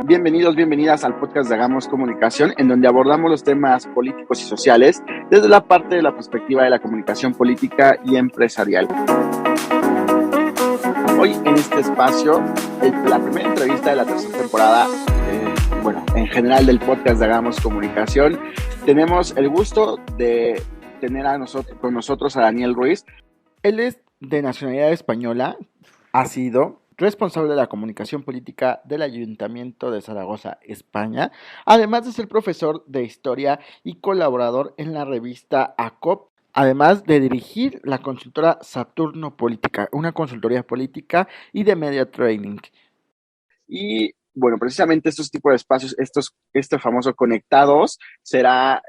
Bienvenidos, bienvenidas al podcast de Hagamos Comunicación, en donde abordamos los temas políticos y sociales desde la parte de la perspectiva de la comunicación política y empresarial. Hoy en este espacio, la primera entrevista de la tercera temporada, en general del podcast de Hagamos Comunicación, tenemos el gusto de tener con nosotros a Daniel Ruiz. Él es de nacionalidad española, ha sido responsable de la comunicación política del Ayuntamiento de Zaragoza, España, además de ser profesor de historia y colaborador en la revista ACOP, además de dirigir la consultora Saturno Política, una consultoría política y de media training. Y bueno, precisamente estos tipos de espacios, este famoso Conectados, será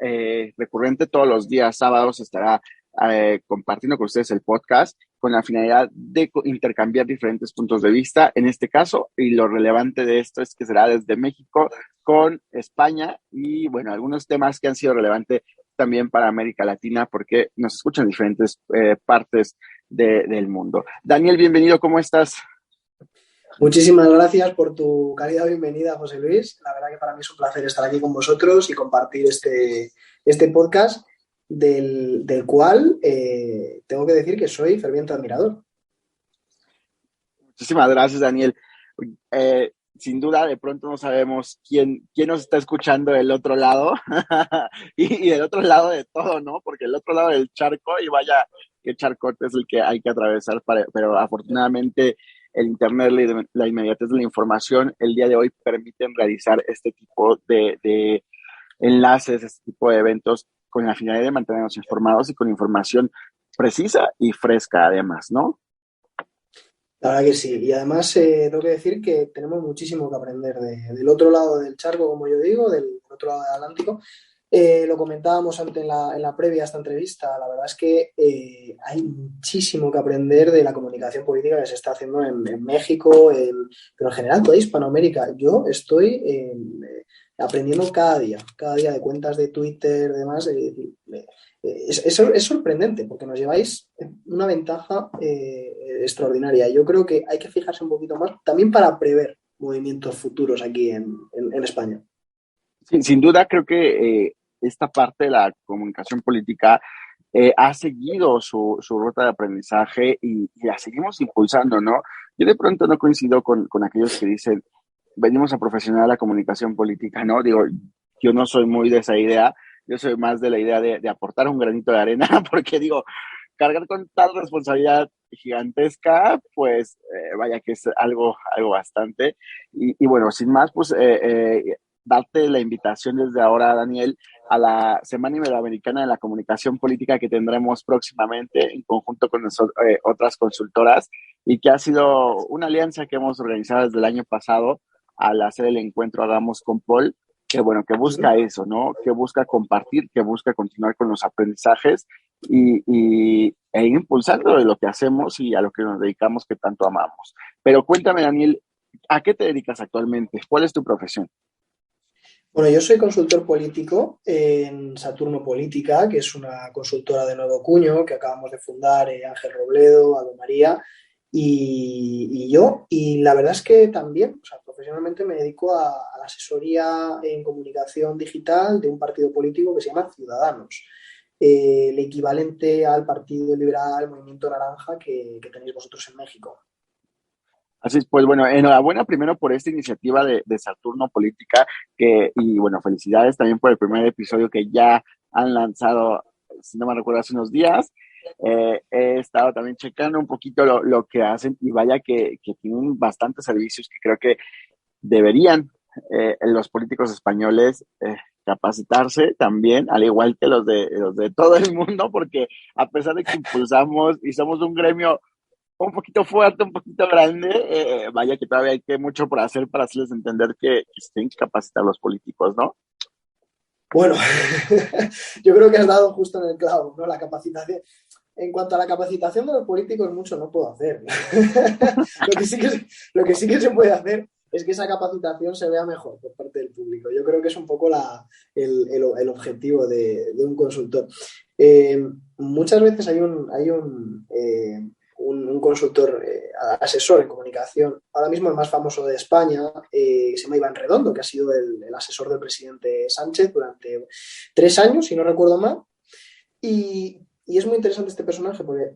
recurrente todos los días sábados, estará compartiendo con ustedes el podcast con la finalidad de intercambiar diferentes puntos de vista en este caso, y lo relevante de esto es que será desde México con España y bueno, algunos temas que han sido relevantes también para América Latina porque nos escuchan en diferentes partes del mundo. Daniel, bienvenido, ¿cómo estás? Muchísimas gracias por tu cálida bienvenida, José Luis. La verdad que para mí es un placer estar aquí con vosotros y compartir este podcast del cual tengo que decir que soy ferviente admirador. Muchísimas gracias, Daniel. Sin duda, de pronto no sabemos quién nos está escuchando del otro lado y del otro lado de todo, ¿no? Porque el otro lado del charco, y vaya, qué charcote es el que hay que atravesar, pero afortunadamente el internet, la inmediatez de la información, el día de hoy permiten realizar este tipo de enlaces, este tipo de eventos con la finalidad de mantenernos informados y con información precisa y fresca además, ¿no? La verdad que sí. Y además tengo que decir que tenemos muchísimo que aprender del otro lado del charco, como yo digo, del otro lado del Atlántico. Lo comentábamos antes en la previa a esta entrevista. La verdad es que hay muchísimo que aprender de la comunicación política que se está haciendo en México, pero en general toda Hispanoamérica. Yo estoy aprendiendo cada día de cuentas de Twitter, demás. Es sorprendente porque nos lleváis una ventaja extraordinaria. Yo creo que hay que fijarse un poquito más también para prever movimientos futuros aquí en España. Sin duda, creo que esta parte de la comunicación política ha seguido su ruta de aprendizaje y la seguimos impulsando, ¿no? Yo de pronto no coincido con aquellos que dicen, venimos a profesionalizar la comunicación política, ¿no? Digo, yo no soy muy de esa idea, yo soy más de la idea de aportar un granito de arena, porque digo, cargar con tal responsabilidad gigantesca, pues vaya que es algo bastante. Y bueno, sin más, pues darte la invitación desde ahora, Daniel, a la Semana Iberoamericana de la Comunicación Política que tendremos próximamente en conjunto con otras consultoras y que ha sido una alianza que hemos organizado desde el año pasado al hacer el encuentro Hagamos con Paul, que bueno, que busca eso, ¿no? Que busca compartir, que busca continuar con los aprendizajes e impulsando de lo que hacemos y a lo que nos dedicamos que tanto amamos. Pero cuéntame, Daniel, ¿a qué te dedicas actualmente? ¿Cuál es tu profesión? Bueno, yo soy consultor político en Saturno Política, que es una consultora de nuevo cuño que acabamos de fundar Ángel Robledo, Ave María y yo. Y la verdad es que también, o sea, profesionalmente me dedico a la asesoría en comunicación digital de un partido político que se llama Ciudadanos, el equivalente al Partido Liberal, Movimiento Naranja que tenéis vosotros en México. Así es, pues bueno, enhorabuena primero por esta iniciativa de Saturno Política, y bueno, felicidades también por el primer episodio que ya han lanzado, si no me recuerdo, hace unos días. He estado también checando un poquito lo que hacen y vaya que tienen bastantes servicios que creo que deberían los políticos españoles capacitarse también, al igual que los de todo el mundo, porque a pesar de que impulsamos y somos un gremio un poquito fuerte, un poquito grande, vaya que todavía hay que mucho por hacer para hacerles entender que se tienen que capacitar los políticos, ¿no? Bueno, yo creo que has dado justo en el clavo, ¿no? La capacitación. En cuanto a la capacitación de los políticos, mucho no puedo hacer. Lo que sí que se puede hacer es que esa capacitación se vea mejor por parte del público. Yo creo que es un poco el objetivo de un consultor. Muchas veces hay un consultor asesor en comunicación, ahora mismo el más famoso de España, que se llama Iván Redondo, que ha sido el asesor del presidente Sánchez durante 3 años, si no recuerdo mal. Y es muy interesante este personaje porque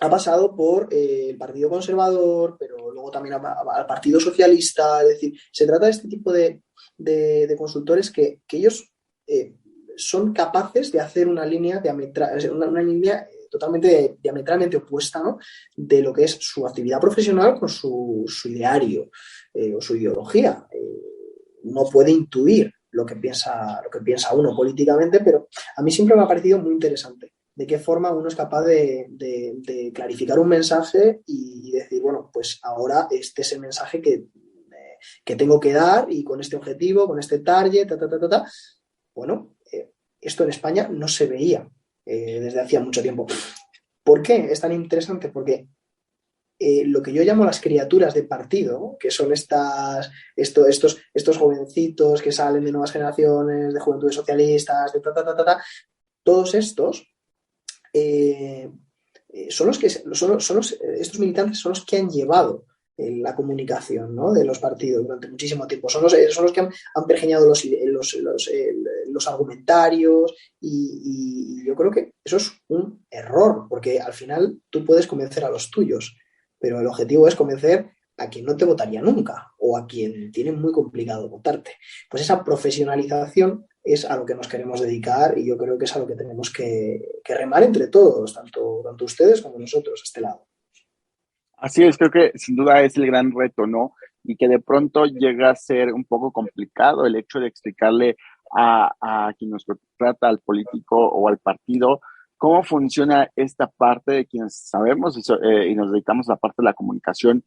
ha pasado por el Partido Conservador, pero luego también al Partido Socialista. Es decir, se trata de este tipo de consultores que ellos son capaces de hacer una línea una línea totalmente diametralmente opuesta, ¿no?, de lo que es su actividad profesional con su ideario o su ideología. No puede intuir lo que piensa uno políticamente, pero a mí siempre me ha parecido muy interesante de qué forma uno es capaz de clarificar un mensaje y decir, bueno, pues ahora este es el mensaje que tengo que dar y con este objetivo, con este target, ta. Bueno, esto en España no se veía desde hacía mucho tiempo. ¿Por qué es tan interesante? Porque lo que yo llamo las criaturas de partido, que son estos jovencitos que salen de nuevas generaciones, de juventudes socialistas, de todos estos estos militantes son los que han llevado la comunicación, ¿no?, de los partidos durante muchísimo tiempo. Son los que han pergeñado los argumentarios y yo creo que eso es un error, porque al final tú puedes convencer a los tuyos, pero el objetivo es convencer a quien no te votaría nunca o a quien tiene muy complicado votarte. Pues esa profesionalización es a lo que nos queremos dedicar y yo creo que es a lo que tenemos que remar entre todos, tanto ustedes como nosotros, a este lado. Así es, creo que sin duda es el gran reto, ¿no? Y que de pronto llega a ser un poco complicado el hecho de explicarle a quien nos trata, al político o al partido, cómo funciona esta parte de quienes sabemos y nos dedicamos a la parte de la comunicación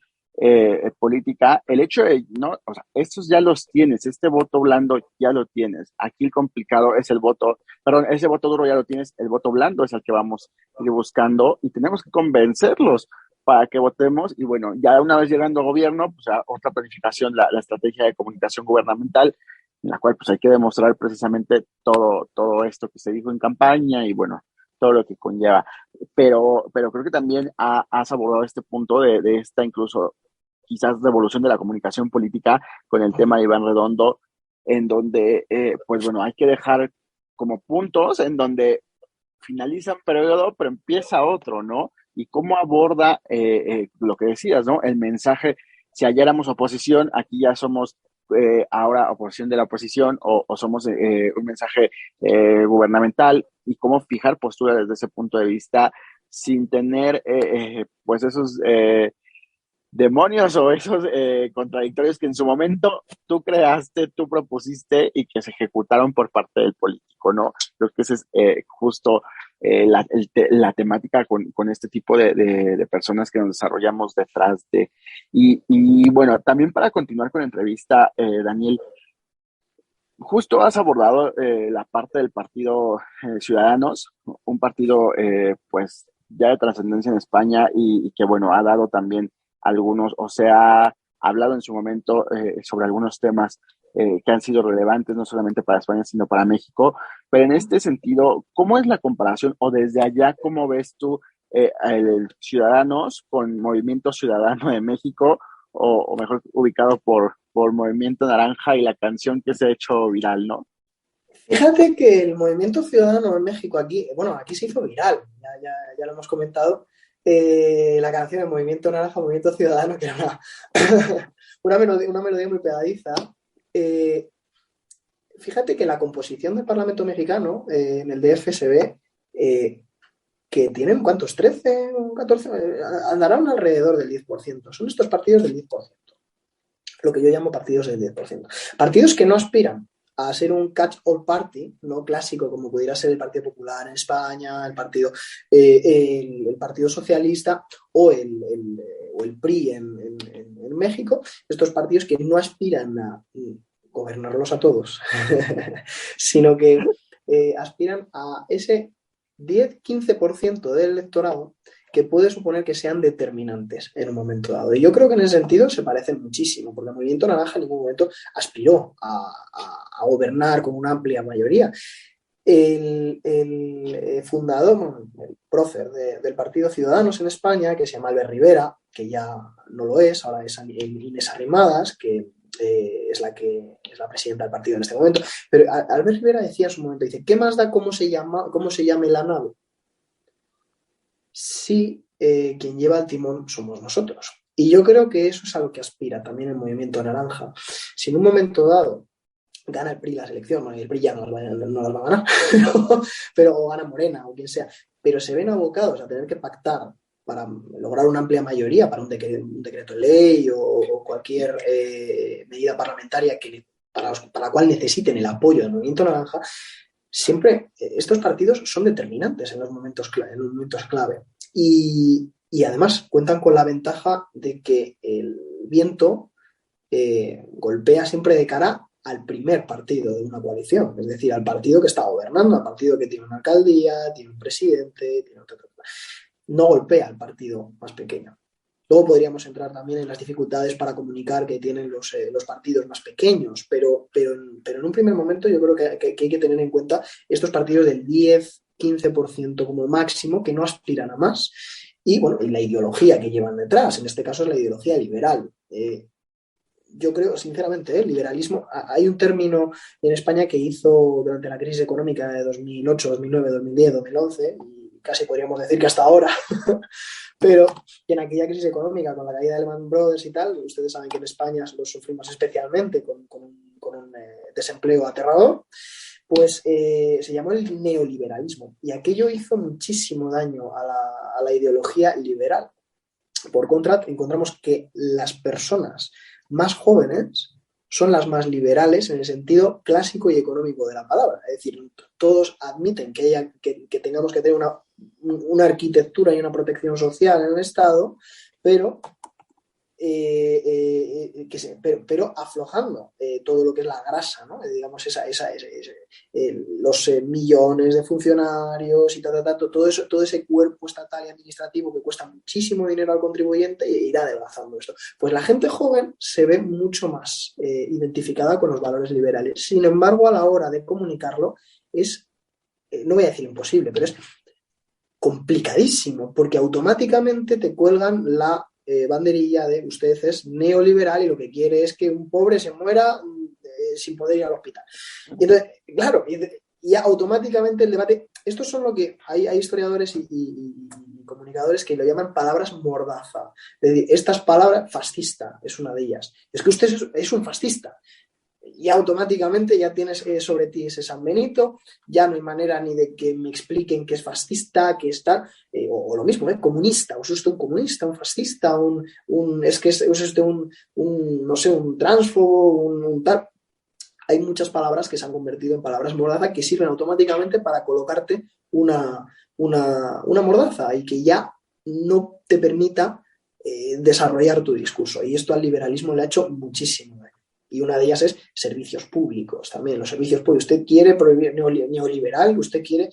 política. El hecho de, no, o sea, estos ya los tienes, este voto blando ya lo tienes. Aquí el complicado es ese voto duro ya lo tienes, el voto blando es el que vamos a ir buscando y tenemos que convencerlos para que votemos. Y bueno, ya una vez llegando a gobierno, pues otra planificación, la estrategia de comunicación gubernamental, en la cual pues hay que demostrar precisamente todo esto que se dijo en campaña y bueno, todo lo que conlleva. Pero creo que también has abordado este punto de esta incluso quizás revolución de la comunicación política con el tema de Iván Redondo, en donde pues bueno, hay que dejar como puntos en donde finaliza un periodo, pero empieza otro, ¿no? Y cómo aborda lo que decías, ¿no? El mensaje, si ayer éramos oposición, aquí ya somos ahora oposición de la oposición o somos un mensaje gubernamental y cómo fijar postura desde ese punto de vista sin tener pues esos demonios o esos contradictorios que en su momento tú creaste, tú propusiste y que se ejecutaron por parte del político, ¿no? Creo que esa es justo la temática con este tipo de personas que nos desarrollamos detrás de. Y bueno, también para continuar con la entrevista, Daniel, justo has abordado la parte del partido Ciudadanos, un partido pues ya de trascendencia en España y que bueno, ha dado también algunos, o se ha hablado en su momento sobre algunos temas que han sido relevantes no solamente para España, sino para México. Pero en este sentido, ¿cómo es la comparación o desde allá, cómo ves tú el Ciudadanos con Movimiento Ciudadano de México o mejor ubicado por Movimiento Naranja y la canción que se ha hecho viral, ¿no? Fíjate que el Movimiento Ciudadano en México aquí se hizo viral, ya lo hemos comentado, la canción de Movimiento Naranja, Movimiento Ciudadano, que era una melodía muy pegadiza. Fíjate que la composición del Parlamento mexicano en el DF se ve que tienen, ¿cuántos? 13, 14, andarán alrededor del 10%. Son estos partidos del 10%, lo que yo llamo partidos del 10%. Partidos que no aspiran a ser un catch-all party, no clásico como pudiera ser el Partido Popular en España, el Partido Socialista o el PRI en México. Estos partidos que no aspiran a gobernarlos a todos, sino que aspiran a ese 10-15% del electorado que puede suponer que sean determinantes en un momento dado. Y yo creo que en ese sentido se parecen muchísimo, porque el Movimiento Naranja en ningún momento aspiró a gobernar con una amplia mayoría. el fundador, bueno, el prócer del Partido Ciudadanos en España, que se llama Albert Rivera, que ya no lo es, ahora es Inés Arrimadas, que es la presidenta del partido en este momento, pero Albert Rivera decía en su momento, dice, ¿qué más da cómo se llame la nave? Si quien lleva el timón somos nosotros. Y yo creo que eso es a lo que aspira también el movimiento naranja. Si en un momento dado gana el PRI la selección, bueno, y el PRI ya no las va a ganar, pero o gana Morena o quien sea, pero se ven abocados a tener que pactar para lograr una amplia mayoría para un decreto de ley o cualquier medida parlamentaria para la cual necesiten el apoyo del movimiento naranja, siempre estos partidos son determinantes en los momentos clave. Y además cuentan con la ventaja de que el viento golpea siempre de cara al primer partido de una coalición, es decir, al partido que está gobernando, al partido que tiene una alcaldía, tiene un presidente, tiene otra. No golpea al partido más pequeño. Luego podríamos entrar también en las dificultades para comunicar que tienen los partidos más pequeños, pero en un primer momento yo creo que hay que tener en cuenta estos partidos del 10-15% como máximo, que no aspiran a más, y bueno, y la ideología que llevan detrás, en este caso es la ideología liberal. Yo creo, sinceramente, liberalismo, hay un término en España que hizo durante la crisis económica de 2008, 2009, 2010, 2011, y casi podríamos decir que hasta ahora, pero en aquella crisis económica, con la caída de Lehman Brothers y tal, ustedes saben que en España lo sufrimos especialmente con un desempleo aterrador, pues se llamó el neoliberalismo, y aquello hizo muchísimo daño a la ideología liberal. Por contra, encontramos que las personas más jóvenes son las más liberales en el sentido clásico y económico de la palabra. Es decir, todos admiten que tengamos que tener una arquitectura y una protección social en el Estado, pero aflojando todo lo que es la grasa, ¿no? Digamos, los millones de funcionarios y todo ese cuerpo estatal y administrativo que cuesta muchísimo dinero al contribuyente, e irá adelgazando esto. Pues la gente joven se ve mucho más identificada con los valores liberales. Sin embargo, a la hora de comunicarlo es, no voy a decir imposible, pero es complicadísimo, porque automáticamente te cuelgan la banderilla de usted es neoliberal y lo que quiere es que un pobre se muera sin poder ir al hospital. Y entonces, claro, ya automáticamente el debate, estos son lo que hay historiadores y comunicadores que lo llaman palabras mordaza. Es decir, estas palabras, fascista es una de ellas. Es que usted es un fascista. Y automáticamente ya tienes sobre ti ese San Benito, ya no hay manera ni de que me expliquen que es fascista, que está, o lo mismo, comunista, o es usted un comunista, un fascista, es usted no sé, un transfobo, un tal. Hay muchas palabras que se han convertido en palabras mordaza que sirven automáticamente para colocarte una mordaza y que ya no te permita desarrollar tu discurso. Y esto al liberalismo le ha hecho muchísimo daño. Y una de ellas es servicios públicos también. Los servicios públicos. Usted quiere prohibir neoliberal, usted quiere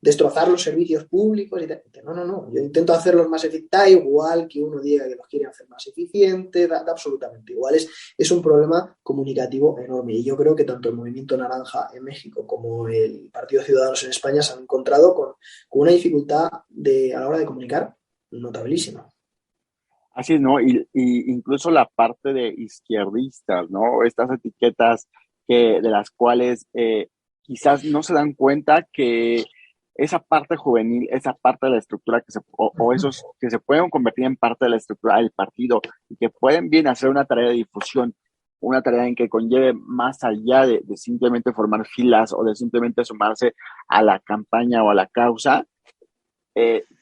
destrozar los servicios públicos y tal. No. Yo intento hacerlos más eficientes. Da igual que uno diga que los quiere hacer más eficientes, da absolutamente igual. Es un problema comunicativo enorme. Y yo creo que tanto el Movimiento Naranja en México como el Partido Ciudadanos en España se han encontrado con una dificultad a la hora de comunicar notabilísima. Así es, ¿no? Y incluso la parte de izquierdistas, ¿no? Estas etiquetas de las cuales quizás no se dan cuenta que esa parte juvenil, esa parte de la estructura o esos que se pueden convertir en parte de la estructura del partido y que pueden bien hacer una tarea de difusión, una tarea en que conlleve más allá de simplemente formar filas o de simplemente sumarse a la campaña o a la causa,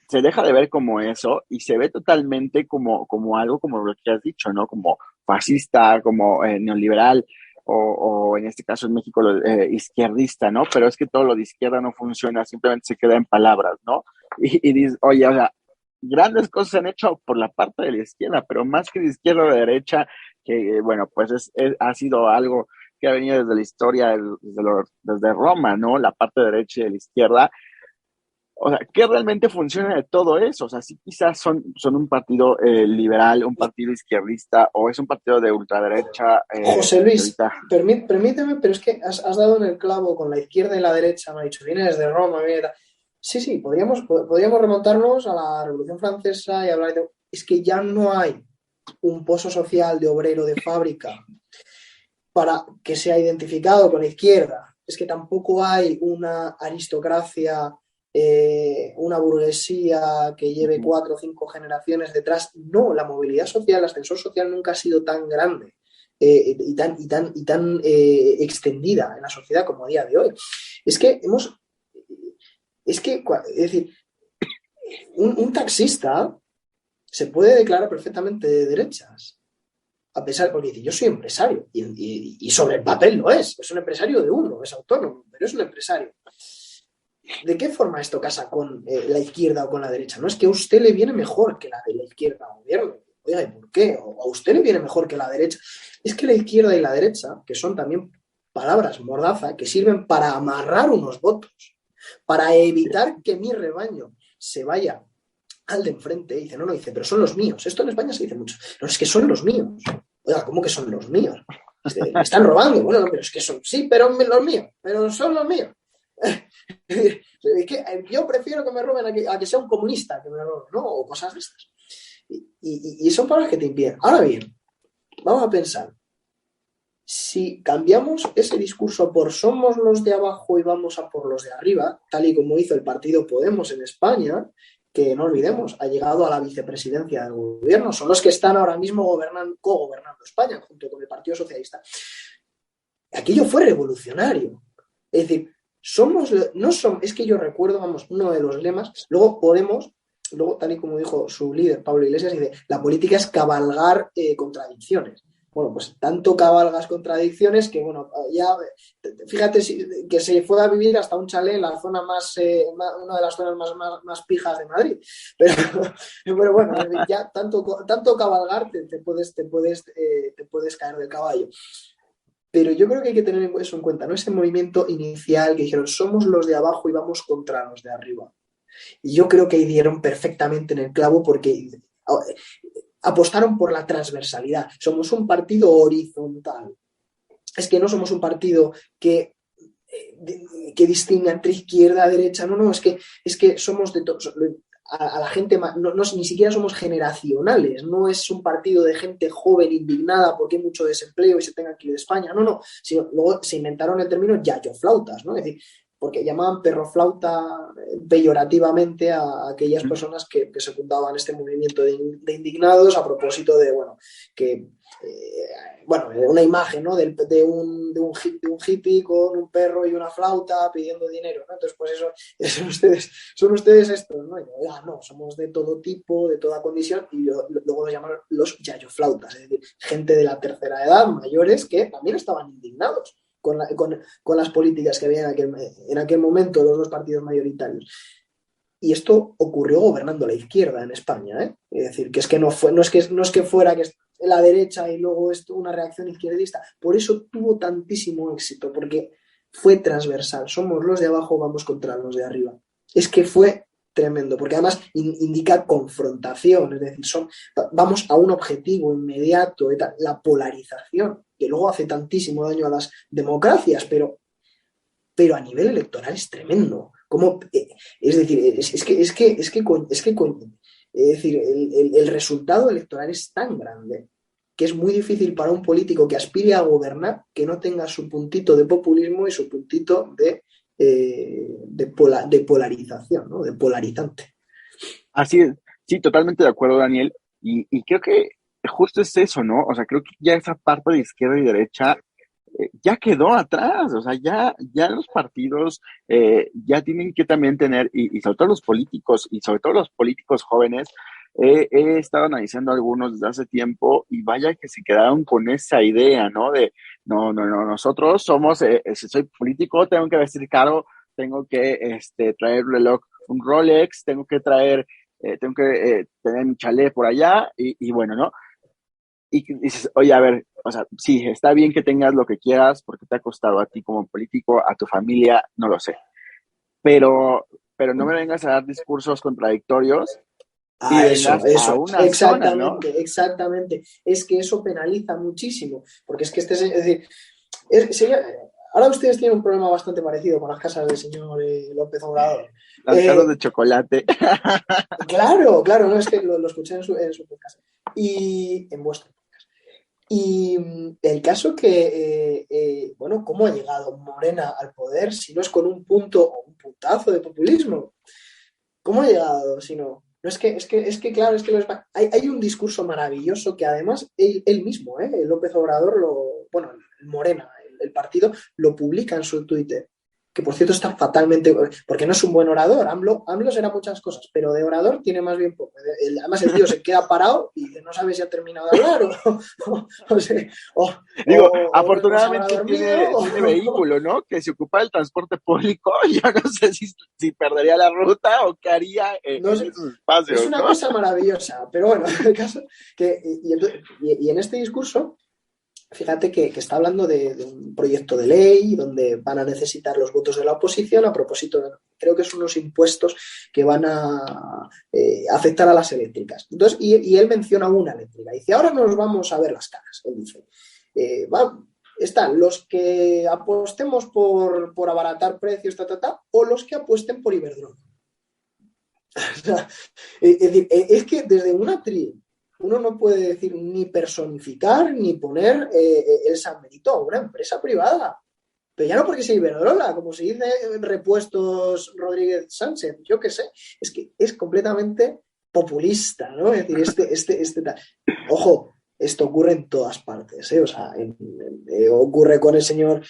se deja de ver como eso y se ve totalmente como algo como lo que has dicho, ¿no? Como fascista, como neoliberal o en este caso en México izquierdista, ¿no? Pero es que todo lo de izquierda no funciona, simplemente se queda en palabras, ¿no? Y dices, oye, o sea, grandes cosas se han hecho por la parte de la izquierda, pero más que de izquierda o de derecha, que bueno, pues ha sido algo que ha venido desde la historia, desde Roma, ¿no? La parte derecha y de la izquierda o sea, ¿qué realmente funciona de todo eso? O sea, sí quizás son un partido liberal, un partido izquierdista, o es un partido de ultraderecha, José que Luis, ahorita... permíteme, pero es que has dado en el clavo con la izquierda y la derecha, me ha dicho, vienes de Roma, mira. Sí, sí, podríamos remontarnos a la Revolución Francesa y hablar de... Es que ya no hay un pozo social de obrero de fábrica para que sea identificado con la izquierda. Es que tampoco hay una aristocracia, una burguesía que lleve Ujú. 4 o 5 generaciones detrás. No, la movilidad social, el ascensor social nunca ha sido tan grande y tan extendida en la sociedad como a día de hoy. Es que es decir, un taxista se puede declarar perfectamente de derechas, a pesar, porque dice, yo soy empresario, y sobre el papel lo es un empresario de uno, es autónomo, pero es un empresario. ¿De qué forma esto casa con la izquierda o con la derecha? No es que a usted le viene mejor que la de la izquierda gobierno. Oiga, ¿y por qué? O a usted le viene mejor que la derecha. Es que la izquierda y la derecha, que son también palabras mordaza, que sirven para amarrar unos votos, para evitar que mi rebaño se vaya al de enfrente y dice, no, no, dice, pero son los míos. Esto en España se dice mucho. No, es que son los míos. Oiga, ¿cómo que son los míos? Me están robando. Bueno, no, pero es que son, sí, pero los míos, pero son los míos. Es que yo prefiero que me roben a que sea un comunista que me roben, ¿no? O cosas de estas. Y son palabras que te impiden. Ahora bien, vamos a pensar. Si cambiamos ese discurso por somos los de abajo y vamos a por los de arriba, tal y como hizo el partido Podemos en España, que no olvidemos, ha llegado a la vicepresidencia del gobierno, son los que están ahora mismo co-gobernando España junto con el Partido Socialista. Aquello fue revolucionario. Es decir, es que yo recuerdo, vamos, uno de los lemas, luego Podemos, luego tal y como dijo su líder, Pablo Iglesias, dice, la política es cabalgar contradicciones. Bueno, pues tanto cabalgas contradicciones que, bueno, ya, fíjate que se fue a vivir hasta un chalet en la zona una de las zonas más pijas de Madrid. Pero, pero bueno, ya tanto cabalgar te puedes caer del caballo. Pero yo creo que hay que tener eso en cuenta, ¿no? Ese movimiento inicial que dijeron, somos los de abajo y vamos contra los de arriba. Y yo creo que ahí dieron perfectamente en el clavo porque apostaron por la transversalidad. Somos un partido horizontal. Es que no somos un partido que distinga entre izquierda, derecha. No, no, es que somos de todos. A la gente, ni siquiera somos generacionales, no es un partido de gente joven indignada porque hay mucho desempleo y se tengan que ir de España, no, no, sino luego se inventaron el término yayoflautas, ¿no? Es decir, porque llamaban perroflauta peyorativamente a aquellas personas que secundaban este movimiento de indignados a propósito de, bueno, que una imagen, ¿no? De un hippie con un perro y una flauta pidiendo dinero, ¿no? Entonces, pues eso son ustedes estos, ¿no? Y yo, no, somos de todo tipo, de toda condición, y luego los llamaron los yayoflautas, es decir, gente de la tercera edad, mayores, que también estaban indignados con las políticas que había en aquel momento los dos partidos mayoritarios. Y esto ocurrió gobernando la izquierda en España, ¿eh? Es decir, que es que no es que fuera que la derecha y luego esto una reacción izquierdista. Por eso tuvo tantísimo éxito, porque fue transversal. Somos los de abajo, vamos contra los de arriba. Es que fue tremendo, porque además indica confrontación, es decir, vamos a un objetivo inmediato, la polarización, que luego hace tantísimo daño a las democracias, pero a nivel electoral es tremendo. Es decir, el resultado electoral es tan grande que es muy difícil para un político que aspire a gobernar que no tenga su puntito de populismo y su puntito de polarización, ¿no? De polarizante. Así es, sí, totalmente de acuerdo, Daniel. Y creo que justo es eso, ¿no? O sea, creo que ya esa parte de izquierda y derecha ya quedó atrás, o sea, ya los partidos ya tienen que también tener, y sobre todo los políticos, y sobre todo los políticos jóvenes, he estado analizando algunos desde hace tiempo y vaya que se quedaron con esa idea, ¿no? De, no, no, no, nosotros somos, si soy político, tengo que vestir caro, tengo que traer un reloj, un Rolex, tengo que tener mi chalet por allá, y bueno, ¿no? Y dices, oye, a ver, o sea, sí, está bien que tengas lo que quieras porque te ha costado a ti como político, a tu familia, no lo sé. Pero pero no me vengas a dar discursos contradictorios y Eso, vengas a eso, una zona, ¿no? exactamente, exactamente. Es que eso penaliza muchísimo, porque es que es decir, ahora ustedes tienen un problema bastante parecido con las casas del señor López Obrador. Las casas Eh, de chocolate. claro, claro, no es que lo escuché en su podcast y en vuestro. Y el caso que, bueno, ¿cómo ha llegado Morena al poder si no es con un punto o un puntazo de populismo? ¿Cómo ha llegado si no? No claro, es que hay un discurso maravilloso que además él mismo, el López Obrador, bueno, el Morena, el partido, lo publica en su Twitter, que por cierto está fatalmente, porque no es un buen orador. AMLO será muchas cosas, pero de orador tiene más bien poco. Además el tío se queda parado y no sabe si ha terminado de hablar Digo, o se habrá afortunadamente dormido. tiene vehículo, ¿no? Que si ocupara el transporte público, yo no sé si perdería la ruta o qué haría No en sé, esos es espacios, una ¿no? cosa maravillosa, pero bueno, el caso que, y en este discurso, fíjate que está hablando de un proyecto de ley donde van a necesitar los votos de la oposición a propósito de, creo que son unos impuestos que van a afectar a las eléctricas. Entonces, y él menciona una eléctrica. Dice, ahora nos vamos a ver las caras. Él dice, están los que apostemos por abaratar precios, o los que apuesten por Iberdrola. Es decir, es que desde una tri uno no puede decir ni personificar ni poner el San Benito a una empresa privada. Pero ya no porque sea Iberdrola, como se dice Repuestos Rodríguez Sánchez, yo qué sé, es que es completamente populista, ¿no? Es decir, ojo, esto ocurre en todas partes, ¿eh? O sea, ocurre con el señor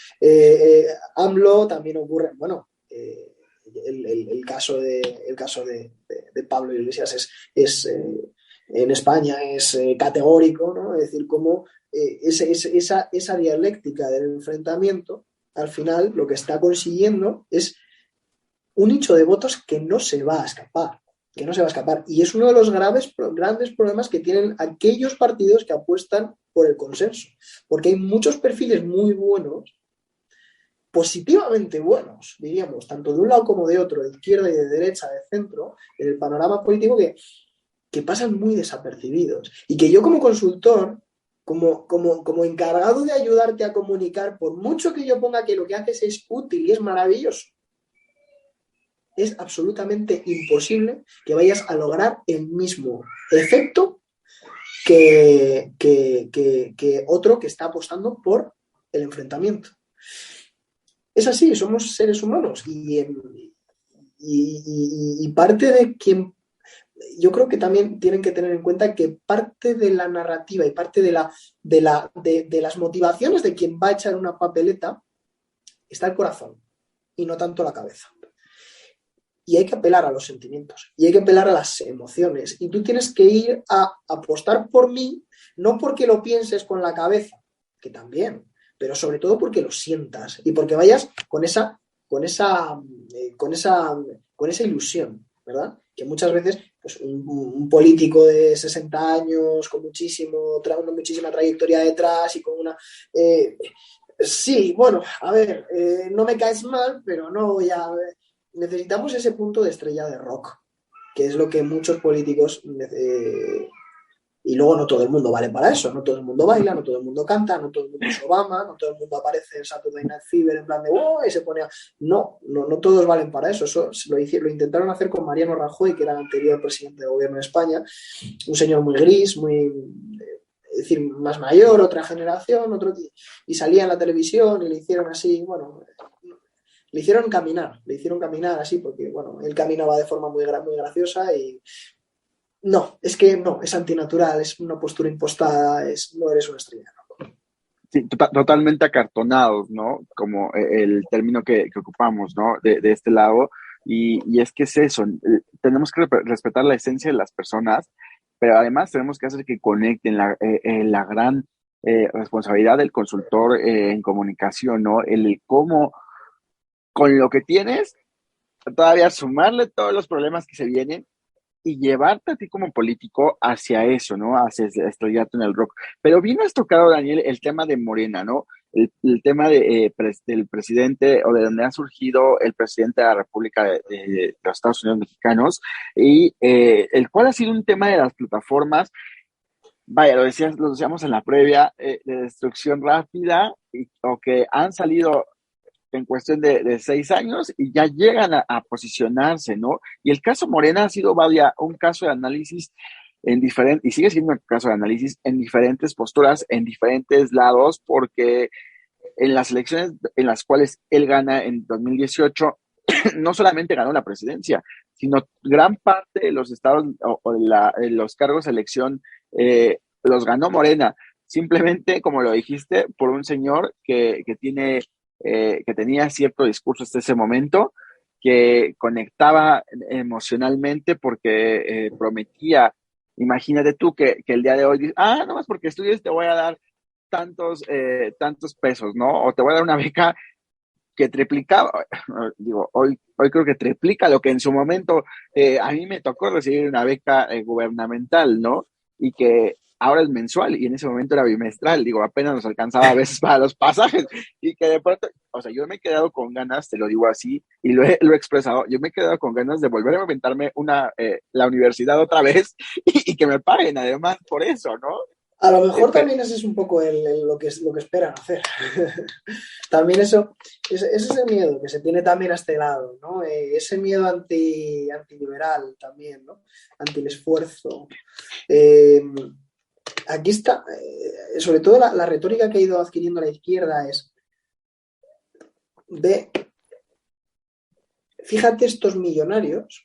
AMLO, también ocurre, bueno, el caso de Pablo Iglesias en España es categórico, ¿no? Es decir, cómo esa dialéctica del enfrentamiento, al final lo que está consiguiendo es un nicho de votos que no se va a escapar, que no se va a escapar. Y es uno de los grandes problemas que tienen aquellos partidos que apuestan por el consenso, porque hay muchos perfiles muy buenos, positivamente buenos, diríamos, tanto de un lado como de otro, de izquierda y de derecha, de centro, en el panorama político que pasan muy desapercibidos. Y que yo como consultor, como encargado de ayudarte a comunicar, por mucho que yo ponga que lo que haces es útil y es maravilloso, es absolutamente imposible que vayas a lograr el mismo efecto que otro que está apostando por el enfrentamiento. Es así, somos seres humanos y parte de quien yo creo que también tienen que tener en cuenta que parte de la narrativa y parte de las motivaciones de quien va a echar una papeleta está el corazón y no tanto la cabeza. Y hay que apelar a los sentimientos y hay que apelar a las emociones. Y tú tienes que ir a apostar por mí, no porque lo pienses con la cabeza, que también, pero sobre todo porque lo sientas y porque vayas con esa ilusión, ¿verdad? Que muchas veces pues, un político de 60 años con muchísima trayectoria detrás y con una... sí, bueno, a ver, no me caes mal, pero no voy a... Necesitamos ese punto de estrella de rock, que es lo que muchos políticos... y luego no todo el mundo vale para eso, no todo el mundo baila, no todo el mundo canta, no todo el mundo es Obama, no todo el mundo aparece en Saturday Night Fever en plan de ¡oh! Y se pone a... No todos valen para eso. Eso lo intentaron hacer con Mariano Rajoy, que era el anterior presidente de gobierno de España, un señor muy gris, es decir, más mayor, otra generación, y salía en la televisión y le hicieron así, bueno, le hicieron caminar así, porque bueno, él caminaba de forma muy graciosa y no, es que no, es antinatural, es una postura impostada, no eres una estrella. Sí, totalmente acartonados, ¿no? Como el término que ocupamos, ¿no? De este lado. Y es que es eso, tenemos que respetar la esencia de las personas, pero además tenemos que hacer que conecten la gran responsabilidad del consultor en comunicación, ¿no? El cómo con lo que tienes, todavía sumarle todos los problemas que se vienen y llevarte a ti como político hacia eso, ¿no? Hacia estrellarte en el rock. Pero bien has tocado, Daniel, el tema de Morena, ¿no? el tema del presidente o de donde ha surgido el presidente de la República de los Estados Unidos mexicanos y el cual ha sido un tema de las plataformas. Vaya, lo decíamos en la previa, de destrucción rápida o que han salido en cuestión de 6 años y ya llegan a posicionarse, ¿no? Y el caso Morena ha sido, vaya, un caso de análisis en diferentes, y sigue siendo un caso de análisis en diferentes posturas, en diferentes lados, porque en las elecciones en las cuales él gana en 2018, no solamente ganó la presidencia, sino gran parte de los estados o de los cargos de elección los ganó Morena. Simplemente, como lo dijiste, por un señor que tenía cierto discurso hasta ese momento, que conectaba emocionalmente porque prometía, imagínate tú que el día de hoy dices, no más porque estudies te voy a dar tantos pesos, ¿no? O te voy a dar una beca que triplicaba, digo, hoy creo que triplica lo que en su momento a mí me tocó recibir una beca gubernamental, ¿no? Y que ahora es mensual y en ese momento era bimestral, digo, apenas nos alcanzaba a veces para los pasajes y que de pronto, o sea, yo me he quedado con ganas, te lo digo así, y lo he expresado, yo me he quedado con ganas de volver a inventarme la universidad otra vez y que me paguen además por eso, ¿no? A lo mejor también ese es un poco lo que esperan hacer. También ese es el miedo que se tiene también a este lado, ¿no? Ese miedo antiliberal también, ¿no? Anti el esfuerzo. Aquí está, sobre todo la retórica que ha ido adquiriendo la izquierda es fíjate estos millonarios.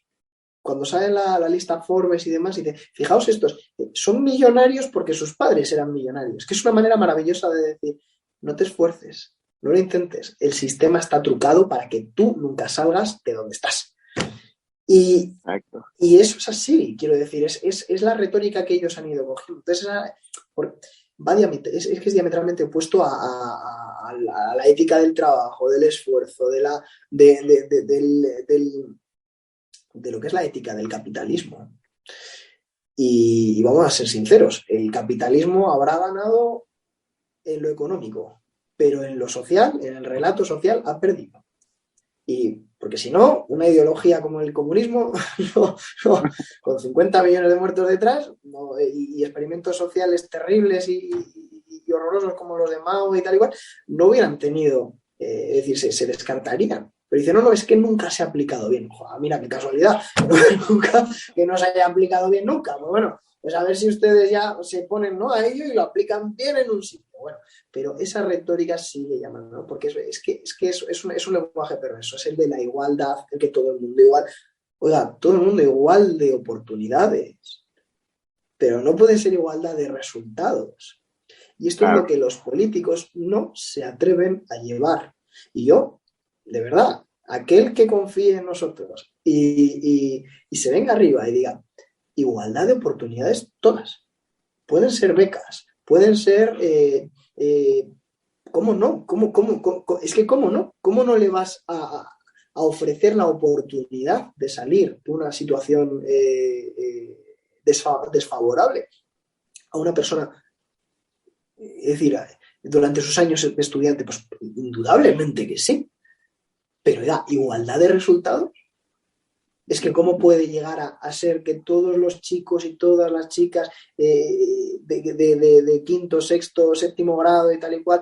Cuando sale la lista Forbes y demás, y dice, fijaos estos, son millonarios porque sus padres eran millonarios, que es una manera maravillosa de decir, no te esfuerces, no lo intentes, el sistema está trucado para que tú nunca salgas de donde estás. Y eso es así, quiero decir, es la retórica que ellos han ido cogiendo. Entonces, es que es diametralmente opuesto a la ética del trabajo, del esfuerzo, de lo que es la ética del capitalismo. Y vamos a ser sinceros, el capitalismo habrá ganado en lo económico, pero en lo social, en el relato social, ha perdido. Y porque si no, una ideología como el comunismo, con 50 millones de muertos detrás, y experimentos sociales terribles y horrorosos como los de Mao y tal igual, no hubieran tenido, es decir, se descartarían. Pero dice, no, es que nunca se ha aplicado bien. Joder, mira qué casualidad, que no se haya aplicado bien nunca. Pues bueno, pues a ver si ustedes ya se ponen, ¿no?, a ello y lo aplican bien en un sitio. Bueno, pero esa retórica sigue llamando, ¿no? Porque es que es un lenguaje perverso, es el de la igualdad, el que todo el mundo igual. Oiga, todo el mundo igual de oportunidades, pero no puede ser igualdad de resultados. Y esto es lo que los políticos no se atreven a llevar. Y yo, de verdad, aquel que confíe en nosotros y se venga arriba y diga, igualdad de oportunidades todas. Pueden ser becas, pueden ser... ¿cómo no? Es que ¿cómo no? ¿Cómo no le vas a ofrecer la oportunidad de salir de una situación desfavorable a una persona? Es decir, durante sus años de estudiante, pues indudablemente que sí, pero da igualdad de resultados. Es que cómo puede llegar a ser que todos los chicos y todas las chicas de quinto, sexto, séptimo grado y tal y cual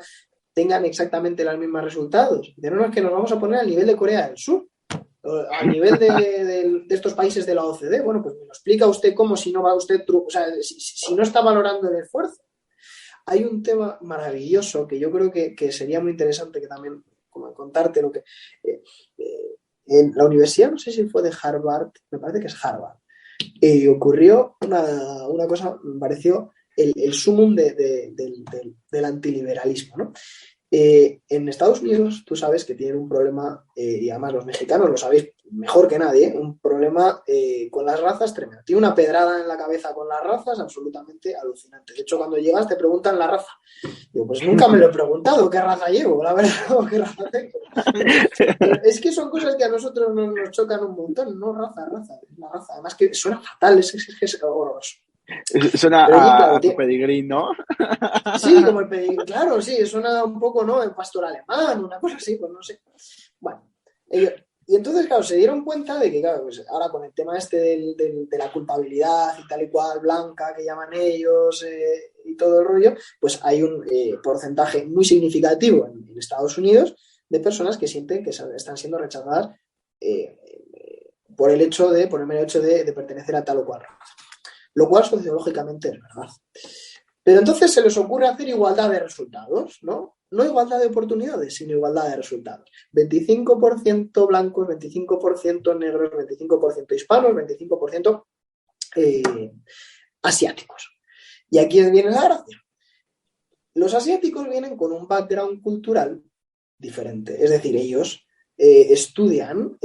tengan exactamente los mismos resultados. De no es que nos vamos a poner al nivel de Corea del Sur, al nivel de estos países de la OCDE. Bueno, pues me lo explica usted cómo, si no va usted, o sea, si no está valorando el esfuerzo. Hay un tema maravilloso que yo creo que sería muy interesante que también como contarte lo que... en la universidad, no sé si fue de Harvard, me parece que es Harvard, ocurrió una cosa, me pareció el sumum del antiliberalismo, ¿no? En Estados Unidos, tú sabes que tienen un problema, y además los mexicanos lo sabéis mejor que nadie, un problema con las razas tremendo. Tiene una pedrada en la cabeza con las razas absolutamente alucinante. De hecho, cuando llegas te preguntan la raza. Digo, pues nunca me lo he preguntado qué raza llevo, la verdad, o qué raza tengo. Pero es que son cosas que a nosotros nos chocan un montón, no raza, es la raza. Además que suena fatal, es horroroso. Suena Pero allí, claro, a tu pedigrí, ¿no? sí, como el pedigrí, claro, sí, suena un poco, ¿no? El pastor alemán, una cosa así, pues no sé. Bueno, ellos, y entonces, claro, se dieron cuenta de que, claro, pues ahora con el tema este de la culpabilidad y tal y cual, blanca, que llaman ellos, y todo el rollo, pues hay un porcentaje muy significativo en Estados Unidos de personas que sienten que están siendo rechazadas por el mero hecho de pertenecer a tal o cual raza. Lo cual sociológicamente es verdad. Pero entonces se les ocurre hacer igualdad de resultados, ¿no? No igualdad de oportunidades, sino igualdad de resultados. 25% blancos, 25% negros, 25% hispanos, 25% eh, asiáticos. Y aquí viene la gracia. Los asiáticos vienen con un background cultural diferente. Es decir, ellos estudian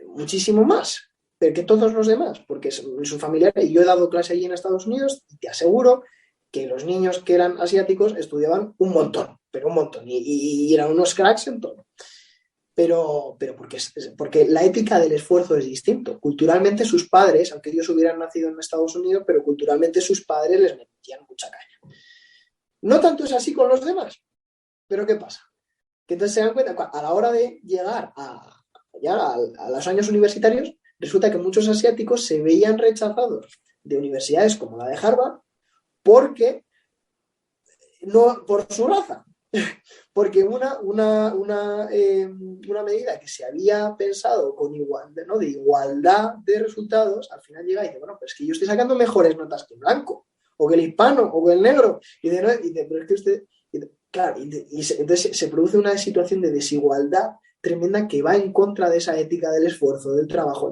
muchísimo más que todos los demás, porque su familiar, y yo he dado clase allí en Estados Unidos, y te aseguro que los niños que eran asiáticos estudiaban un montón, pero un montón, y eran unos cracks en todo. Pero porque la ética del esfuerzo es distinto. Culturalmente sus padres, aunque ellos hubieran nacido en Estados Unidos, pero culturalmente sus padres les metían mucha caña. No tanto es así con los demás, pero ¿qué pasa? Que entonces se dan cuenta, a la hora de llegar a los años universitarios, resulta que muchos asiáticos se veían rechazados de universidades como la de Harvard porque no por su raza, porque una medida que se había pensado con igualdad, ¿no? De igualdad de resultados, al final llega y dice, bueno, pues es que yo estoy sacando mejores notas que el blanco, o que el hispano, o que el negro, y dice, no, y dice pero es que usted, claro, entonces se produce una situación de desigualdad tremenda que va en contra de esa ética del esfuerzo, del trabajo,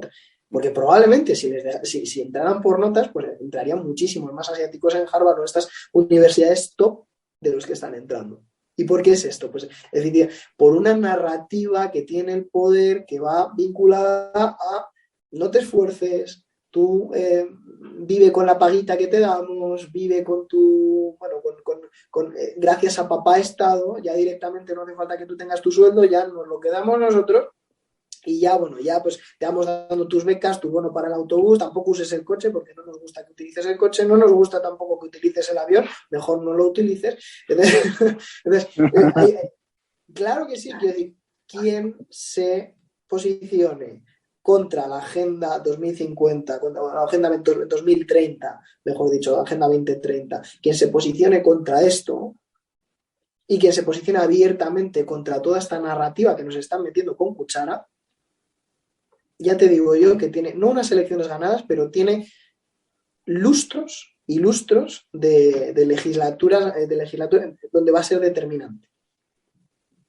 porque probablemente si entraran por notas, pues entrarían muchísimos más asiáticos en Harvard o en estas universidades top de los que están entrando. ¿Y por qué es esto? Pues es decir, por una narrativa que tiene el poder que va vinculada a no te esfuerces, tú vive con la paguita que te damos, vive con tu, bueno, gracias a papá Estado, ya directamente no hace falta que tú tengas tu sueldo, ya nos lo quedamos nosotros y ya, bueno, ya pues te vamos dando tus becas, tu bono para el autobús, tampoco uses el coche porque no nos gusta que utilices el coche, no nos gusta tampoco que utilices el avión, mejor no lo utilices. Entonces claro que sí, quiero decir, quien se posicione contra la Agenda 2050, contra la Agenda 2030, mejor dicho, la Agenda 2030, quien se posicione contra esto y quien se posicione abiertamente contra toda esta narrativa que nos están metiendo con cuchara, ya te digo yo que tiene, no unas elecciones ganadas, pero tiene lustros y lustros de legislaturas donde va a ser determinante.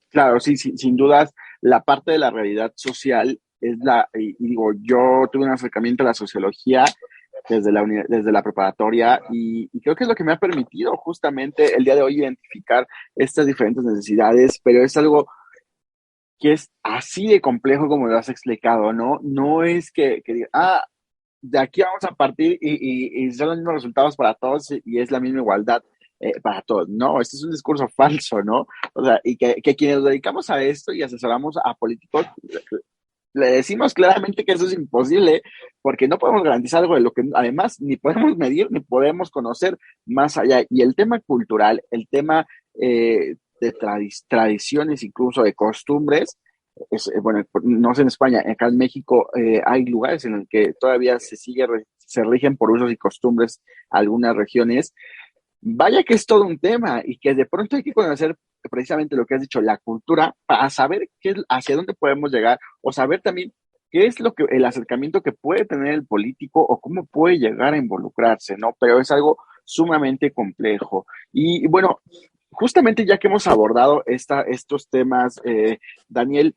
Claro, sí, sin dudas, la parte de la realidad social es y digo, yo tuve un acercamiento a la sociología desde la preparatoria y creo que es lo que me ha permitido justamente el día de hoy identificar estas diferentes necesidades, pero es algo que es así de complejo como lo has explicado, ¿no? No es que diga, de aquí vamos a partir y son los mismos resultados para todos y es la misma igualdad para todos. No, este es un discurso falso, ¿no? O sea, y que quienes nos dedicamos a esto y asesoramos a políticos, le decimos claramente que eso es imposible porque no podemos garantizar algo de lo que además ni podemos medir ni podemos conocer más allá. Y el tema cultural, el tema de tradiciones, incluso de costumbres, bueno, no sé en España, acá en México hay lugares en los que todavía se rigen por usos y costumbres algunas regiones. Vaya que es todo un tema y que de pronto hay que conocer precisamente lo que has dicho, la cultura, para saber hacia dónde podemos llegar o saber también qué es lo que el acercamiento que puede tener el político o cómo puede llegar a involucrarse, ¿no? Pero es algo sumamente complejo. Y bueno, justamente ya que hemos abordado estos temas, Daniel,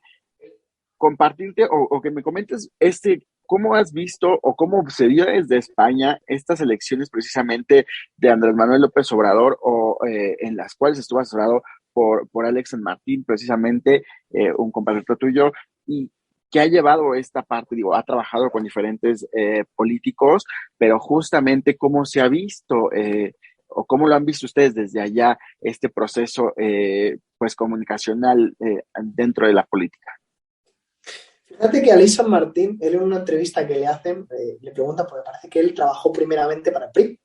compartirte o que me comentes cómo has visto o cómo se dio desde España estas elecciones precisamente de Andrés Manuel López Obrador o en las cuales estuvo asesorado por Alex San Martín, precisamente un compatriota tuyo, y que ha llevado esta parte, digo, ha trabajado con diferentes políticos, pero justamente cómo se ha visto o cómo lo han visto ustedes desde allá este proceso pues comunicacional dentro de la política. Fíjate que a Luis San Martín, él en una entrevista que le hacen, le pregunta, porque parece que él trabajó primeramente para el PRI.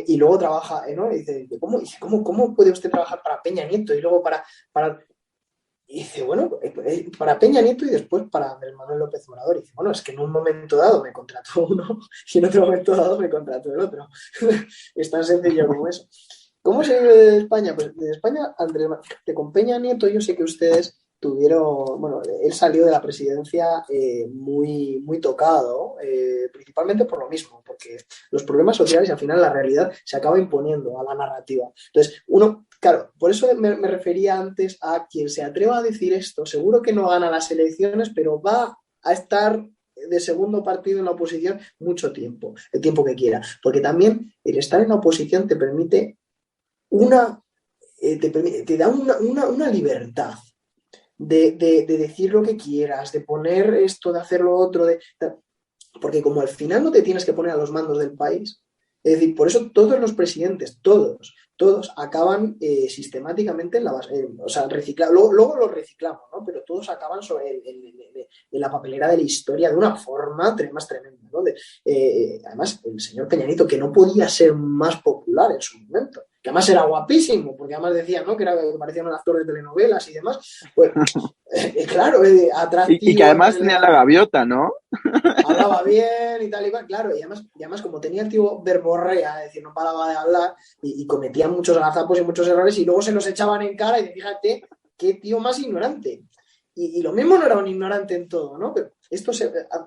Y luego trabaja, ¿no? Y dice, ¿cómo puede usted trabajar para Peña Nieto y luego para... Y dice, bueno, para Peña Nieto y después para Andrés Manuel López Obrador. Y dice, bueno, es que en un momento dado me contrató uno y en otro momento dado me contrató el otro. Es tan sencillo como eso. ¿Cómo se vive de España? Pues de España, Andrés con Peña Nieto, yo sé que ustedes tuvieron, bueno, él salió de la presidencia muy, muy tocado, principalmente por lo mismo, porque los problemas sociales y al final la realidad se acaba imponiendo a la narrativa. Entonces, uno, claro, por eso me refería antes a quien se atreva a decir esto, seguro que no gana las elecciones, pero va a estar de segundo partido en la oposición mucho tiempo, el tiempo que quiera, porque también el estar en la oposición te permite una, te da una libertad de decir lo que quieras, de poner esto, de hacer lo otro, porque como al final no te tienes que poner a los mandos del país, es decir, por eso todos los presidentes, todos acaban sistemáticamente en la base, o sea, luego los reciclamos, ¿no? Pero todos acaban en la papelera de la historia de una forma más tremenda, ¿no? Además, el señor Peña Nieto, que no podía ser más popular en su momento, que además era guapísimo, porque además decían, ¿no? Que parecía un actor de telenovelas y demás, pues claro, Y que atractivo, además tenía la gaviota, ¿no? hablaba bien y tal y cual, claro, y además como tenía el tío verborrea, es decir, no paraba de hablar y cometía muchos gazapos y muchos errores y luego se los echaban en cara y fíjate qué tío más ignorante. Y lo mismo no era un ignorante en todo, ¿no? Pero esto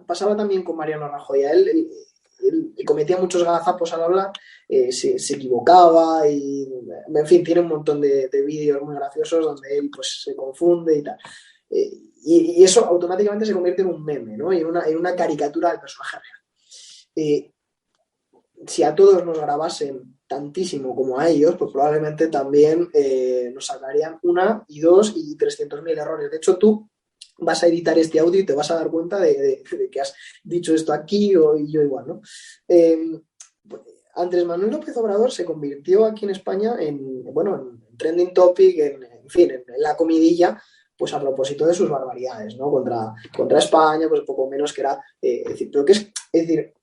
pasaba también con Mariano Rajoy. Él cometía muchos gazapos al hablar, se equivocaba y, en fin, tiene un montón de vídeos muy graciosos donde él pues se confunde y tal. Y eso automáticamente se convierte en un meme, ¿no? Y en una caricatura del personaje real. Si a todos nos grabasen tantísimo como a ellos, pues probablemente también nos sacarían 1, 2 y 300.000 errores. De hecho, tú vas a editar este audio y te vas a dar cuenta de que has dicho esto aquí y yo igual, ¿no? Andrés Manuel López Obrador se convirtió aquí en España en trending topic, en fin, en la comidilla, pues a propósito de sus barbaridades, ¿no? Contra España, pues poco menos que era, decir, pero que es decir,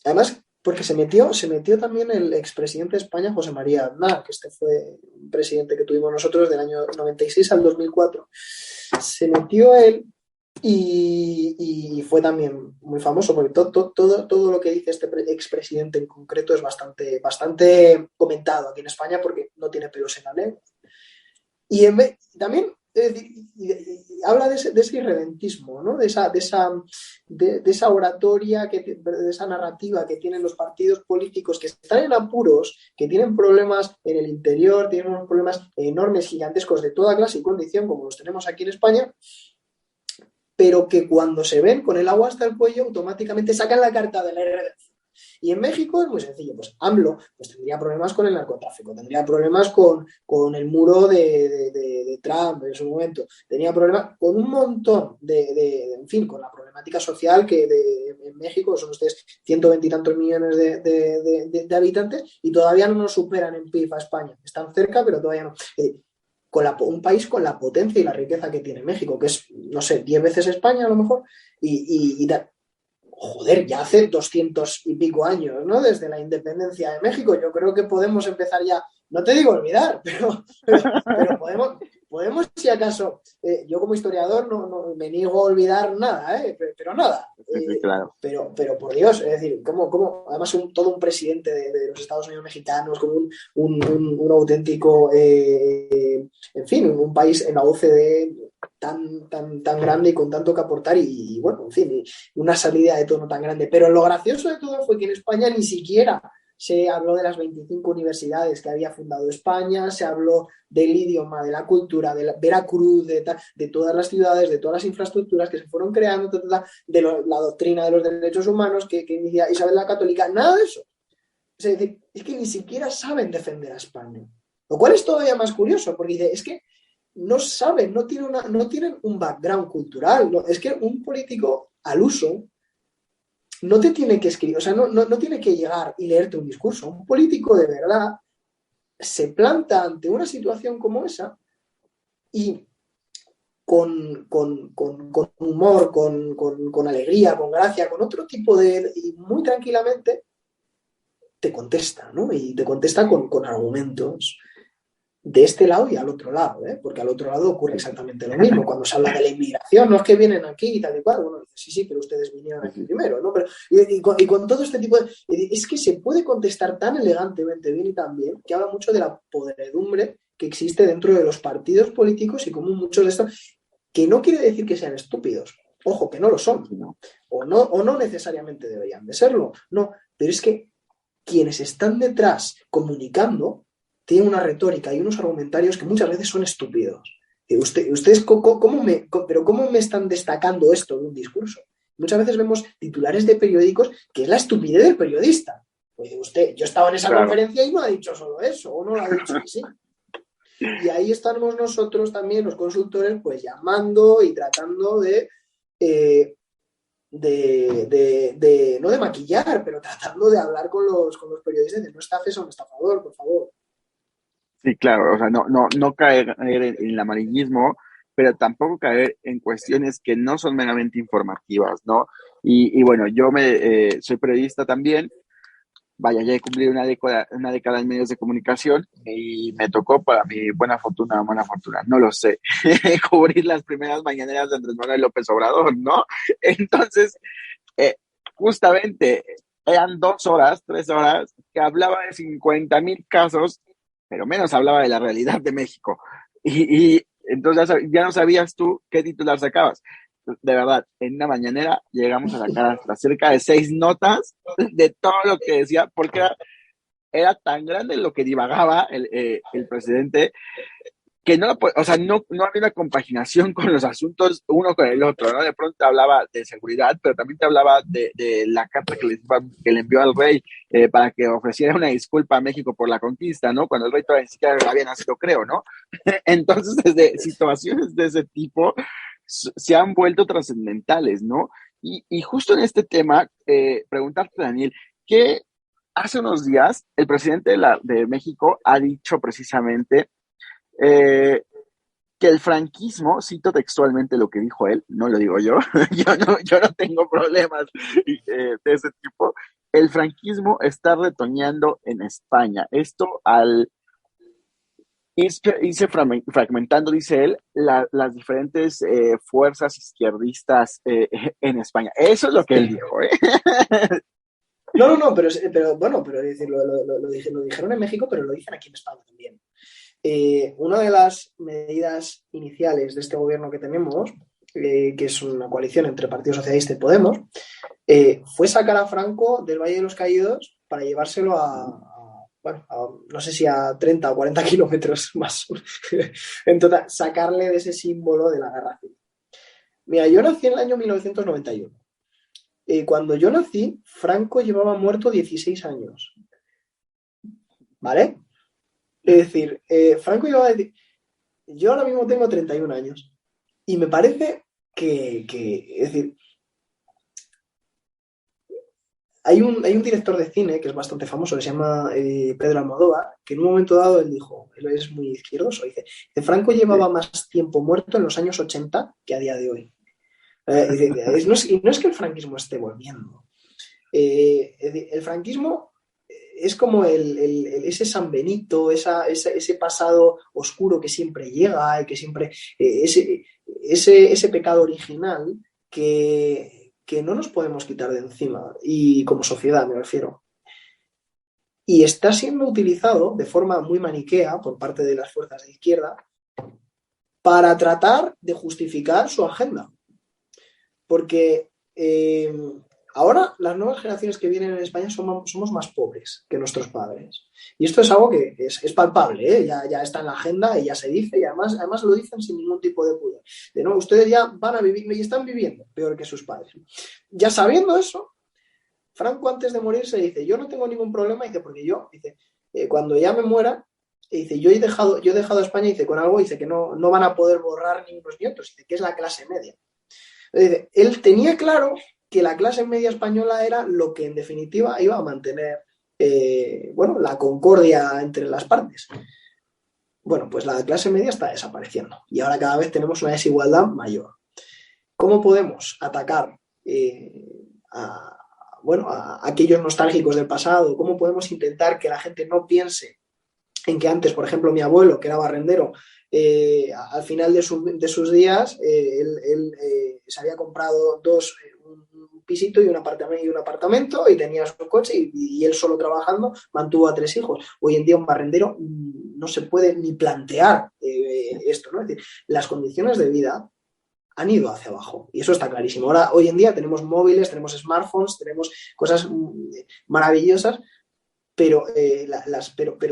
además, porque se metió también el expresidente de España, José María Aznar, que este fue un presidente que tuvimos nosotros del año 96 al 2004. Se metió él y fue también muy famoso, porque todo lo que dice este expresidente en concreto es bastante comentado aquí en España porque no tiene pelos en la lengua. También habla de ese irredentismo, ¿no? De esa oratoria, de esa narrativa que tienen los partidos políticos que están en apuros, que tienen problemas en el interior, tienen unos problemas enormes, gigantescos de toda clase y condición, como los tenemos aquí en España, pero que cuando se ven con el agua hasta el cuello, automáticamente sacan la carta de la redención. Y en México es muy sencillo, pues AMLO pues tendría problemas con el narcotráfico, tendría problemas con el muro de Trump en su momento, tenía problemas con un montón en fin, con la problemática social que en México son ustedes 120 y tantos millones de habitantes y todavía no nos superan en PIB a España. Están cerca, pero todavía no. Un país con la potencia y la riqueza que tiene México, que es, no sé, 10 veces España a lo mejor, y joder, ya hace 200 y pico años, ¿no? Desde la independencia de México. Yo creo que podemos empezar ya, no te digo olvidar, pero podemos si acaso, yo como historiador no me niego a olvidar nada, pero nada. Claro. Pero por Dios, es decir, como además todo un presidente de los Estados Unidos mexicanos, como un auténtico, en fin, un país en la OCDE tan grande y con tanto que aportar y bueno, en fin, una salida de tono tan grande. Pero lo gracioso de todo fue que en España ni siquiera se habló de las 25 universidades que había fundado España, se habló del idioma, de la cultura, de Veracruz, de todas las ciudades, de todas las infraestructuras que se fueron creando, de la doctrina de los derechos humanos que inicia Isabel la Católica, nada de eso. Es decir, es que ni siquiera saben defender a España. Lo cual es todavía más curioso, porque dice, es que no saben, no tienen un background cultural. No, es que un político al uso no te tiene que escribir, o sea, no tiene que llegar y leerte un discurso. Un político de verdad se planta ante una situación como esa y con humor, con alegría, con gracia, con otro tipo de... y muy tranquilamente te contesta, ¿no? Y te contesta con argumentos de este lado y al otro lado, ¿eh? Porque al otro lado ocurre exactamente lo mismo. Cuando se habla de la inmigración, no es que vienen aquí y tal y cual, bueno, sí, pero ustedes vinieron aquí primero, ¿no? Pero, y con todo este tipo de... Es que se puede contestar tan elegantemente bien y tan bien que habla mucho de la podredumbre que existe dentro de los partidos políticos y como muchos de estos, que no quiere decir que sean estúpidos, ojo, que no lo son, o no necesariamente deberían de serlo, no, pero es que quienes están detrás comunicando tienen una retórica y unos argumentarios que muchas veces son estúpidos. Ustedes, pero ¿cómo me están destacando esto de un discurso? Muchas veces vemos titulares de periódicos que es la estupidez del periodista. Pues yo estaba en esa conferencia y no ha dicho solo eso, o no lo ha dicho así. Y ahí estamos nosotros también, los consultores, pues llamando y tratando no de maquillar, pero tratando de hablar con los periodistas de no estafes a un estafador, por favor. Sí, claro, o sea, no caer en el amarillismo, pero tampoco caer en cuestiones que no son meramente informativas, ¿no? Y bueno, yo soy periodista también, vaya, ya he cumplido una década en medios de comunicación y me tocó para mi buena fortuna, no lo sé, cubrir las primeras mañaneras de Andrés Manuel López Obrador, ¿no? Entonces, eh, justamente eran 2 horas, 3 horas, que hablaba de 50,000 casos, pero menos hablaba de la realidad de México. Y entonces ya no sabías tú qué titular sacabas. De verdad, en una mañanera llegamos a sacar hasta cerca de 6 notas de todo lo que decía, porque era tan grande lo que divagaba el presidente que no, o sea, no había una compaginación con los asuntos uno con el otro, ¿no? De pronto te hablaba de seguridad, pero también te hablaba de la carta que le envió al rey para que ofreciera una disculpa a México por la conquista, ¿no? Cuando el rey todavía ni siquiera había nacido, creo, ¿no? Entonces, desde situaciones de ese tipo se han vuelto trascendentales, ¿no? Y justo en este tema, preguntarte, Daniel, ¿qué hace unos días el presidente de México ha dicho precisamente eh, que el franquismo, cito textualmente lo que dijo él, no lo digo yo, yo no tengo problemas de ese tipo, el franquismo está retoñando en España. Esto al irse fragmentando, dice él, las diferentes fuerzas izquierdistas en España. Eso es lo que él dijo, ¿eh? No, pero bueno, pero es decir, lo dijeron en México, pero lo dicen aquí en España también. Una de las medidas iniciales de este gobierno que tenemos, que es una coalición entre Partido Socialista y Podemos, fue sacar a Franco del Valle de los Caídos para llevárselo no sé si a 30 o 40 kilómetros más. En total, sacarle de ese símbolo de la guerra civil. Mira, yo nací en el año 1991. Cuando yo nací, Franco llevaba muerto 16 años. ¿Vale? Es decir, Franco llevaba... Yo ahora mismo tengo 31 años. Y me parece es decir, hay un director de cine que es bastante famoso, que se llama Pedro Almodóvar, que en un momento dado él dijo, él es muy izquierdoso, dice, Franco llevaba más tiempo muerto en los años 80 que a día de hoy. Y no es que el franquismo esté volviendo. El franquismo es como ese San Benito, ese pasado oscuro que siempre llega y que siempre... ese pecado original que no nos podemos quitar de encima, y como sociedad me refiero. Y está siendo utilizado de forma muy maniquea por parte de las fuerzas de izquierda para tratar de justificar su agenda. Porque ahora las nuevas generaciones que vienen en España somos más pobres que nuestros padres. Y esto es algo que es palpable, ¿eh? Ya está en la agenda y ya se dice, y además lo dicen sin ningún tipo de pudor. No, ustedes ya van a vivir y están viviendo peor que sus padres. Ya sabiendo eso, Franco antes de morirse dice, yo no tengo ningún problema, dice, porque cuando ya me muera, dice, yo he dejado a España, dice, con algo, dice, que no van a poder borrar ni unos nietos, dice, que es la clase media. Dice, él tenía claro que la clase media española era lo que en definitiva iba a mantener la concordia entre las partes. Bueno, pues la clase media está desapareciendo y ahora cada vez tenemos una desigualdad mayor. ¿Cómo podemos atacar a aquellos nostálgicos del pasado? ¿Cómo podemos intentar que la gente no piense en que antes, por ejemplo, mi abuelo, que era barrendero, al final de sus días, él se había comprado un pisito y un apartamento y tenía su coche y él solo trabajando mantuvo a 3 hijos. Hoy en día un barrendero no se puede ni plantear esto, ¿no? Es decir, las condiciones de vida han ido hacia abajo y eso está clarísimo. Ahora, hoy en día tenemos móviles, tenemos smartphones, tenemos cosas maravillosas, pero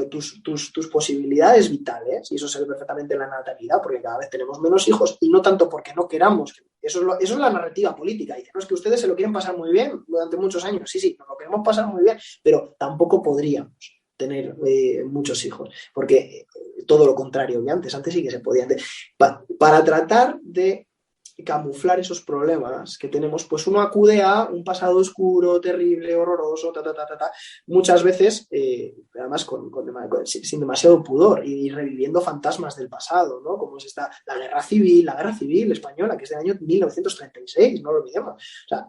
tus posibilidades vitales, y eso se ve perfectamente en la natalidad, porque cada vez tenemos menos hijos, y no tanto porque no queramos. Eso es la narrativa política. Dicen, no, es que ustedes se lo quieren pasar muy bien durante muchos años. Sí, nos lo queremos pasar muy bien, pero tampoco podríamos tener muchos hijos, porque todo lo contrario que antes sí que se podían. Para tratar de camuflar esos problemas que tenemos, pues uno acude a un pasado oscuro, terrible, horroroso, muchas veces, además sin demasiado pudor y reviviendo fantasmas del pasado, ¿no? Como es la guerra civil española, que es del año 1936, no lo olvidemos. O sea,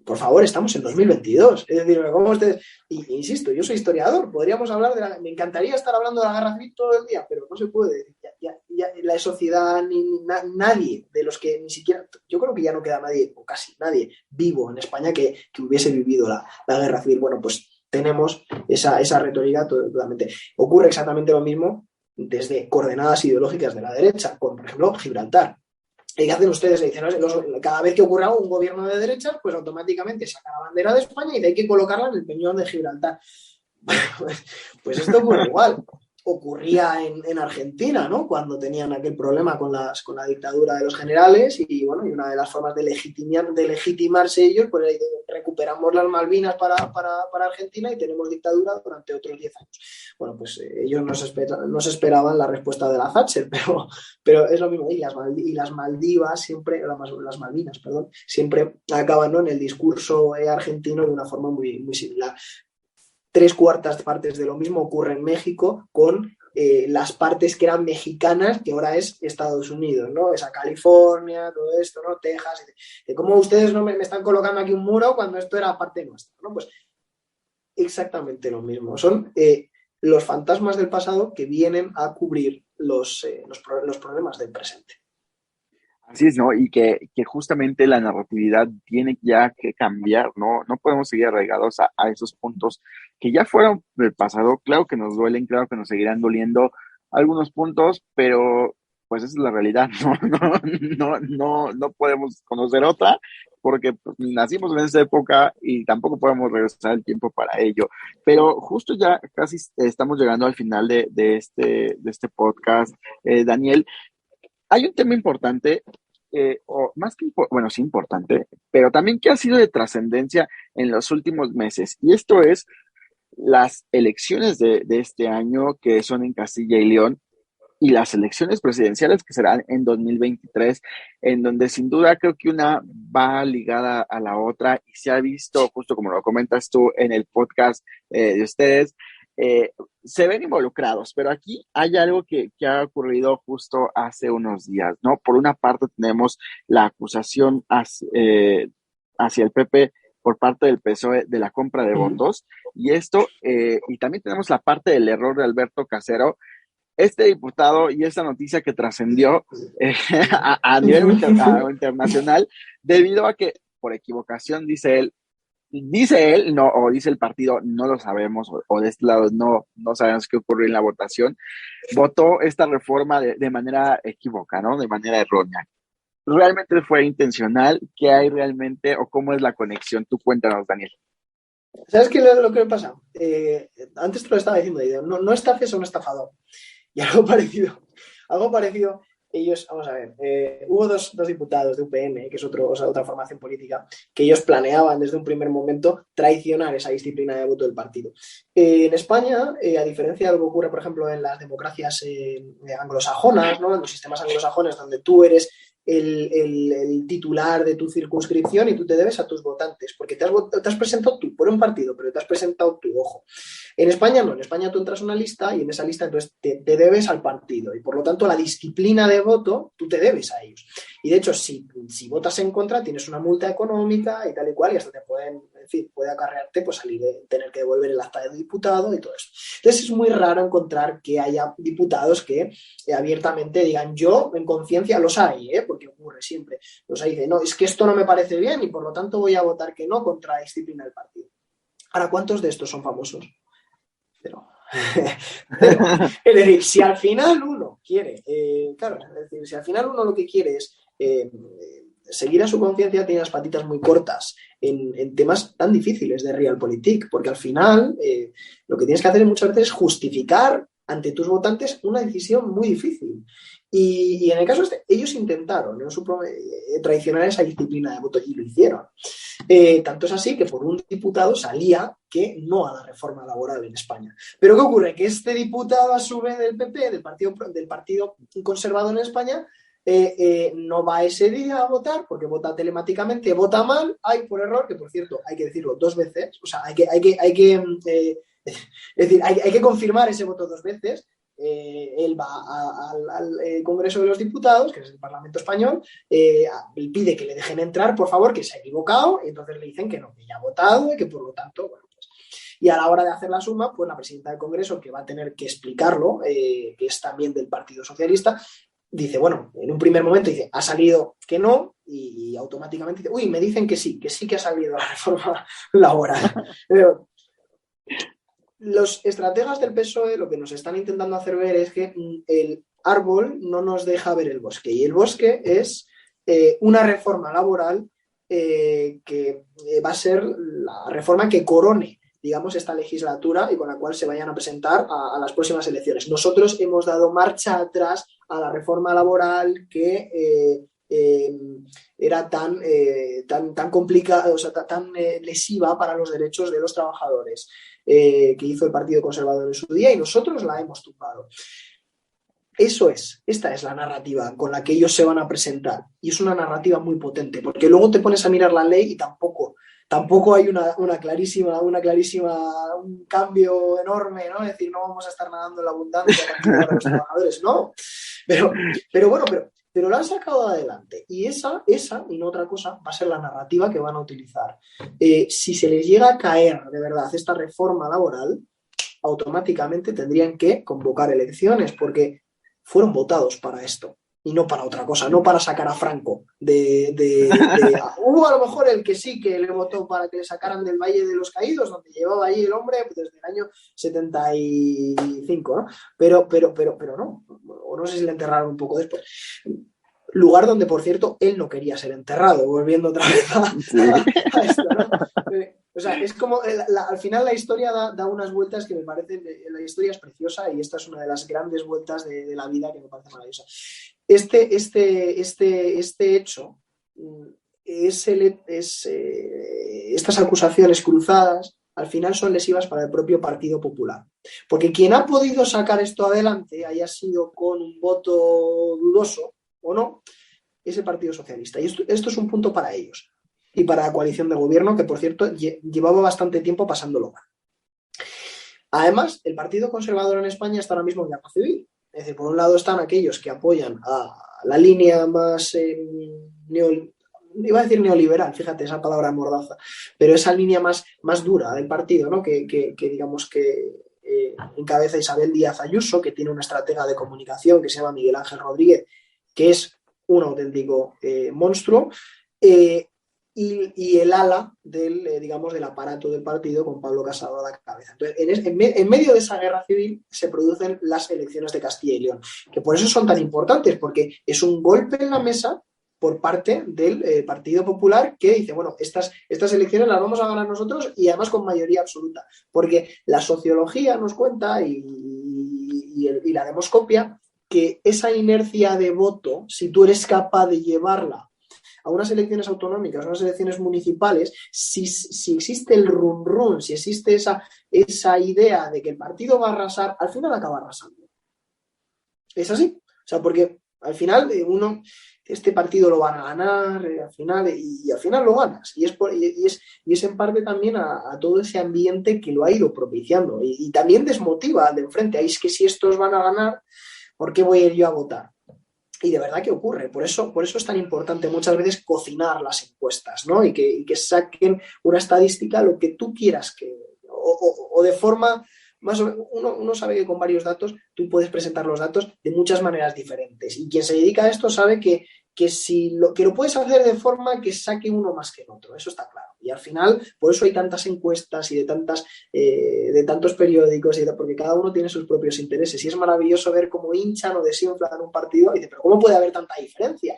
por favor, estamos en 2022. Es decir, ¿cómo ustedes? Y insisto, yo soy historiador, podríamos hablar me encantaría estar hablando de la guerra civil todo el día, pero no se puede. Ya la sociedad, nadie de los que ni siquiera, yo creo que ya no queda nadie, o casi nadie, vivo en España que hubiese vivido la guerra civil. Bueno, pues tenemos esa retórica totalmente. Ocurre exactamente lo mismo desde coordenadas ideológicas de la derecha, con, por ejemplo, Gibraltar. ¿Y qué hacen ustedes? Dicen, cada vez que ocurra un gobierno de derechas, pues automáticamente saca la bandera de España y hay que colocarla en el peñón de Gibraltar. Pues esto ocurre igual. Ocurría en Argentina, ¿no? Cuando tenían aquel problema con la dictadura de los generales y bueno, y una de las formas de legitimarse ellos, pues recuperamos las Malvinas para Argentina y tenemos dictadura durante otros 10 años. Bueno, pues ellos no se esperaban la respuesta de la Thatcher, pero es lo mismo. Y las Maldivas siempre, las Malvinas, perdón, siempre acaban, ¿no?, en el discurso argentino de una forma muy, muy similar. 3/4 partes de lo mismo ocurre en México con las partes que eran mexicanas, que ahora es Estados Unidos, ¿no? Esa California, todo esto, ¿no? Texas. ¿Cómo ustedes no me están colocando aquí un muro cuando esto era parte nuestra, ¿no? Pues exactamente lo mismo. Son los fantasmas del pasado que vienen a cubrir los problemas del presente. Así es, ¿no? Y que justamente la narratividad tiene ya que cambiar, ¿no? No podemos seguir arraigados a esos puntos que ya fueron del pasado. Claro que nos duelen, claro que nos seguirán doliendo algunos puntos, pero pues esa es la realidad, ¿no? No podemos conocer otra porque pues, nacimos en esa época y tampoco podemos regresar el tiempo para ello. Pero justo ya casi estamos llegando al final de este podcast, Daniel. Hay un tema importante, o más que, bueno, sí importante, pero también que ha sido de trascendencia en los últimos meses, y esto es las elecciones de este año que son en Castilla y León y las elecciones presidenciales que serán en 2023, en donde sin duda creo que una va ligada a la otra y se ha visto, justo como lo comentas tú en el podcast de ustedes, eh, se ven involucrados, pero aquí hay algo que ha ocurrido justo hace unos días, ¿no? Por una parte tenemos la acusación hacia el PP por parte del PSOE de la compra de votos, y esto, y también tenemos la parte del error de Alberto Casero, este diputado y esta noticia que trascendió a nivel internacional, debido a que, por equivocación, dice él, no, o dice el partido, no lo sabemos, o de este lado no sabemos qué ocurrió en la votación, votó esta reforma de manera equívoca, ¿no? De manera errónea. ¿Realmente fue intencional? ¿Qué hay realmente? ¿O cómo es la conexión? Tú cuéntanos, Daniel. ¿Sabes qué es lo que me pasa? Antes te lo estaba diciendo, no estafes a un estafador. Y algo parecido, ellos, vamos a ver, hubo dos diputados de UPN, que es otra formación política, que ellos planeaban desde un primer momento traicionar esa disciplina de voto del partido. En España, a diferencia de lo que ocurre, por ejemplo, en las democracias anglosajonas, ¿no?, en los sistemas anglosajones donde tú eres el titular de tu circunscripción y tú te debes a tus votantes, porque te has presentado tú por un partido, pero te has presentado tu ojo. En España no, en España tú entras a una lista y en esa lista entonces te debes al partido y por lo tanto la disciplina de voto tú te debes a ellos. Y de hecho, si votas en contra, tienes una multa económica y tal y cual, y hasta te pueden, en fin, puede acarrearte pues salir de tener que devolver el acta de diputado y todo eso. Entonces es muy raro encontrar que haya diputados que abiertamente digan yo en conciencia, los hay, porque ocurre siempre, los hay, dicen, no, es que esto no me parece bien y por lo tanto voy a votar que no contra la disciplina del partido. Ahora, ¿cuántos de estos son famosos? Pero es decir, si al final uno quiere, claro, es decir, si al final uno lo que quiere es seguir a su conciencia, tiene las patitas muy cortas en temas tan difíciles de realpolitik, porque al final lo que tienes que hacer muchas veces es justificar ante tus votantes una decisión muy difícil. Y en el caso este, ellos intentaron, ¿no?, traicionar esa disciplina de voto y lo hicieron. Tanto es así que por un diputado salía que no a la reforma laboral en España. Pero ¿qué ocurre? Que este diputado a su vez del PP, del partido conservador en España, no va ese día a votar porque vota telemáticamente, vota mal, hay por error, que por cierto hay que decirlo 2 veces, o sea, hay que confirmar ese voto 2 veces. Él va al Congreso de los Diputados, que es el Parlamento Español, pide que le dejen entrar, por favor, que se ha equivocado, y entonces le dicen que no, que ya ha votado y que por lo tanto, bueno, pues. Y a la hora de hacer la suma, pues la presidenta del Congreso, que va a tener que explicarlo, que es también del Partido Socialista, dice, bueno, en un primer momento dice, ha salido que no, y automáticamente dice, uy, me dicen que sí que ha salido la reforma laboral. Pero los estrategas del PSOE lo que nos están intentando hacer ver es que el árbol no nos deja ver el bosque, y el bosque es una reforma laboral que va a ser la reforma que corone, digamos, esta legislatura y con la cual se vayan a presentar a las próximas elecciones. Nosotros hemos dado marcha atrás a la reforma laboral que era tan complicada, o sea, tan lesiva para los derechos de los trabajadores, que hizo el Partido Conservador en su día, y nosotros la hemos tumbado. Esta es la narrativa con la que ellos se van a presentar, y es una narrativa muy potente, porque luego te pones a mirar la ley y tampoco hay una clarísima, un cambio enorme, ¿no? Es decir, no vamos a estar nadando en la abundancia para los trabajadores, no. Pero lo han sacado adelante, y esa, y no otra cosa, va a ser la narrativa que van a utilizar. Si se les llega a caer de verdad esta reforma laboral, automáticamente tendrían que convocar elecciones, porque fueron votados para esto y no para otra cosa, no para sacar a Franco hubo a lo mejor el que sí que le votó para que le sacaran del Valle de los Caídos, donde llevaba ahí el hombre desde el año 75, ¿no? Pero no, o no sé si le enterraron un poco después. Lugar donde, por cierto, él no quería ser enterrado, volviendo otra vez a esto, ¿no? O sea, es como, al final la historia da unas vueltas que me parecen, la historia es preciosa, y esta es una de las grandes vueltas de la vida que me parece maravillosa. Este hecho, estas acusaciones cruzadas, al final son lesivas para el propio Partido Popular. Porque quien ha podido sacar esto adelante, haya sido con un voto dudoso o no, es el Partido Socialista. Y esto es un punto para ellos y para la coalición de gobierno, que por cierto llevaba bastante tiempo pasándolo mal. Además, el Partido Conservador en España está ahora mismo en guerra civil. Es decir, por un lado están aquellos que apoyan a la línea más iba a decir neoliberal, fíjate esa palabra mordaza, pero esa línea más dura del partido, ¿no? que digamos que encabeza Isabel Díaz Ayuso, que tiene una estratega de comunicación que se llama Miguel Ángel Rodríguez, que es un auténtico monstruo, y el ala del aparato del partido, con Pablo Casado a la cabeza. Entonces, en medio de esa guerra civil se producen las elecciones de Castilla y León, que por eso son tan importantes, porque es un golpe en la mesa por parte del Partido Popular, que dice, bueno, estas elecciones las vamos a ganar nosotros, y además con mayoría absoluta, porque la sociología nos cuenta y la demoscopia, que esa inercia de voto, si tú eres capaz de llevarla a unas elecciones autonómicas, a unas elecciones municipales, si existe el run, si existe esa idea de que el partido va a arrasar, al final acaba arrasando. Es así. O sea, porque Al final, este partido lo van a ganar, al final, y al final lo ganas. Y es en parte también a todo ese ambiente que lo ha ido propiciando. Y también desmotiva al de enfrente. Ahí es que si estos van a ganar, ¿por qué voy a ir yo a votar? Y de verdad que ocurre. Por eso es tan importante muchas veces cocinar las encuestas, ¿no? Y que saquen una estadística, lo que tú quieras o de forma más o menos, uno sabe que con varios datos tú puedes presentar los datos de muchas maneras diferentes. Y quien se dedica a esto sabe que lo puedes hacer de forma que saque uno más que el otro. Eso está claro. Y al final, por eso hay tantas encuestas y de tantos periódicos, porque cada uno tiene sus propios intereses. Y es maravilloso ver cómo hinchan o desinflan un partido y dice, pero ¿cómo puede haber tanta diferencia?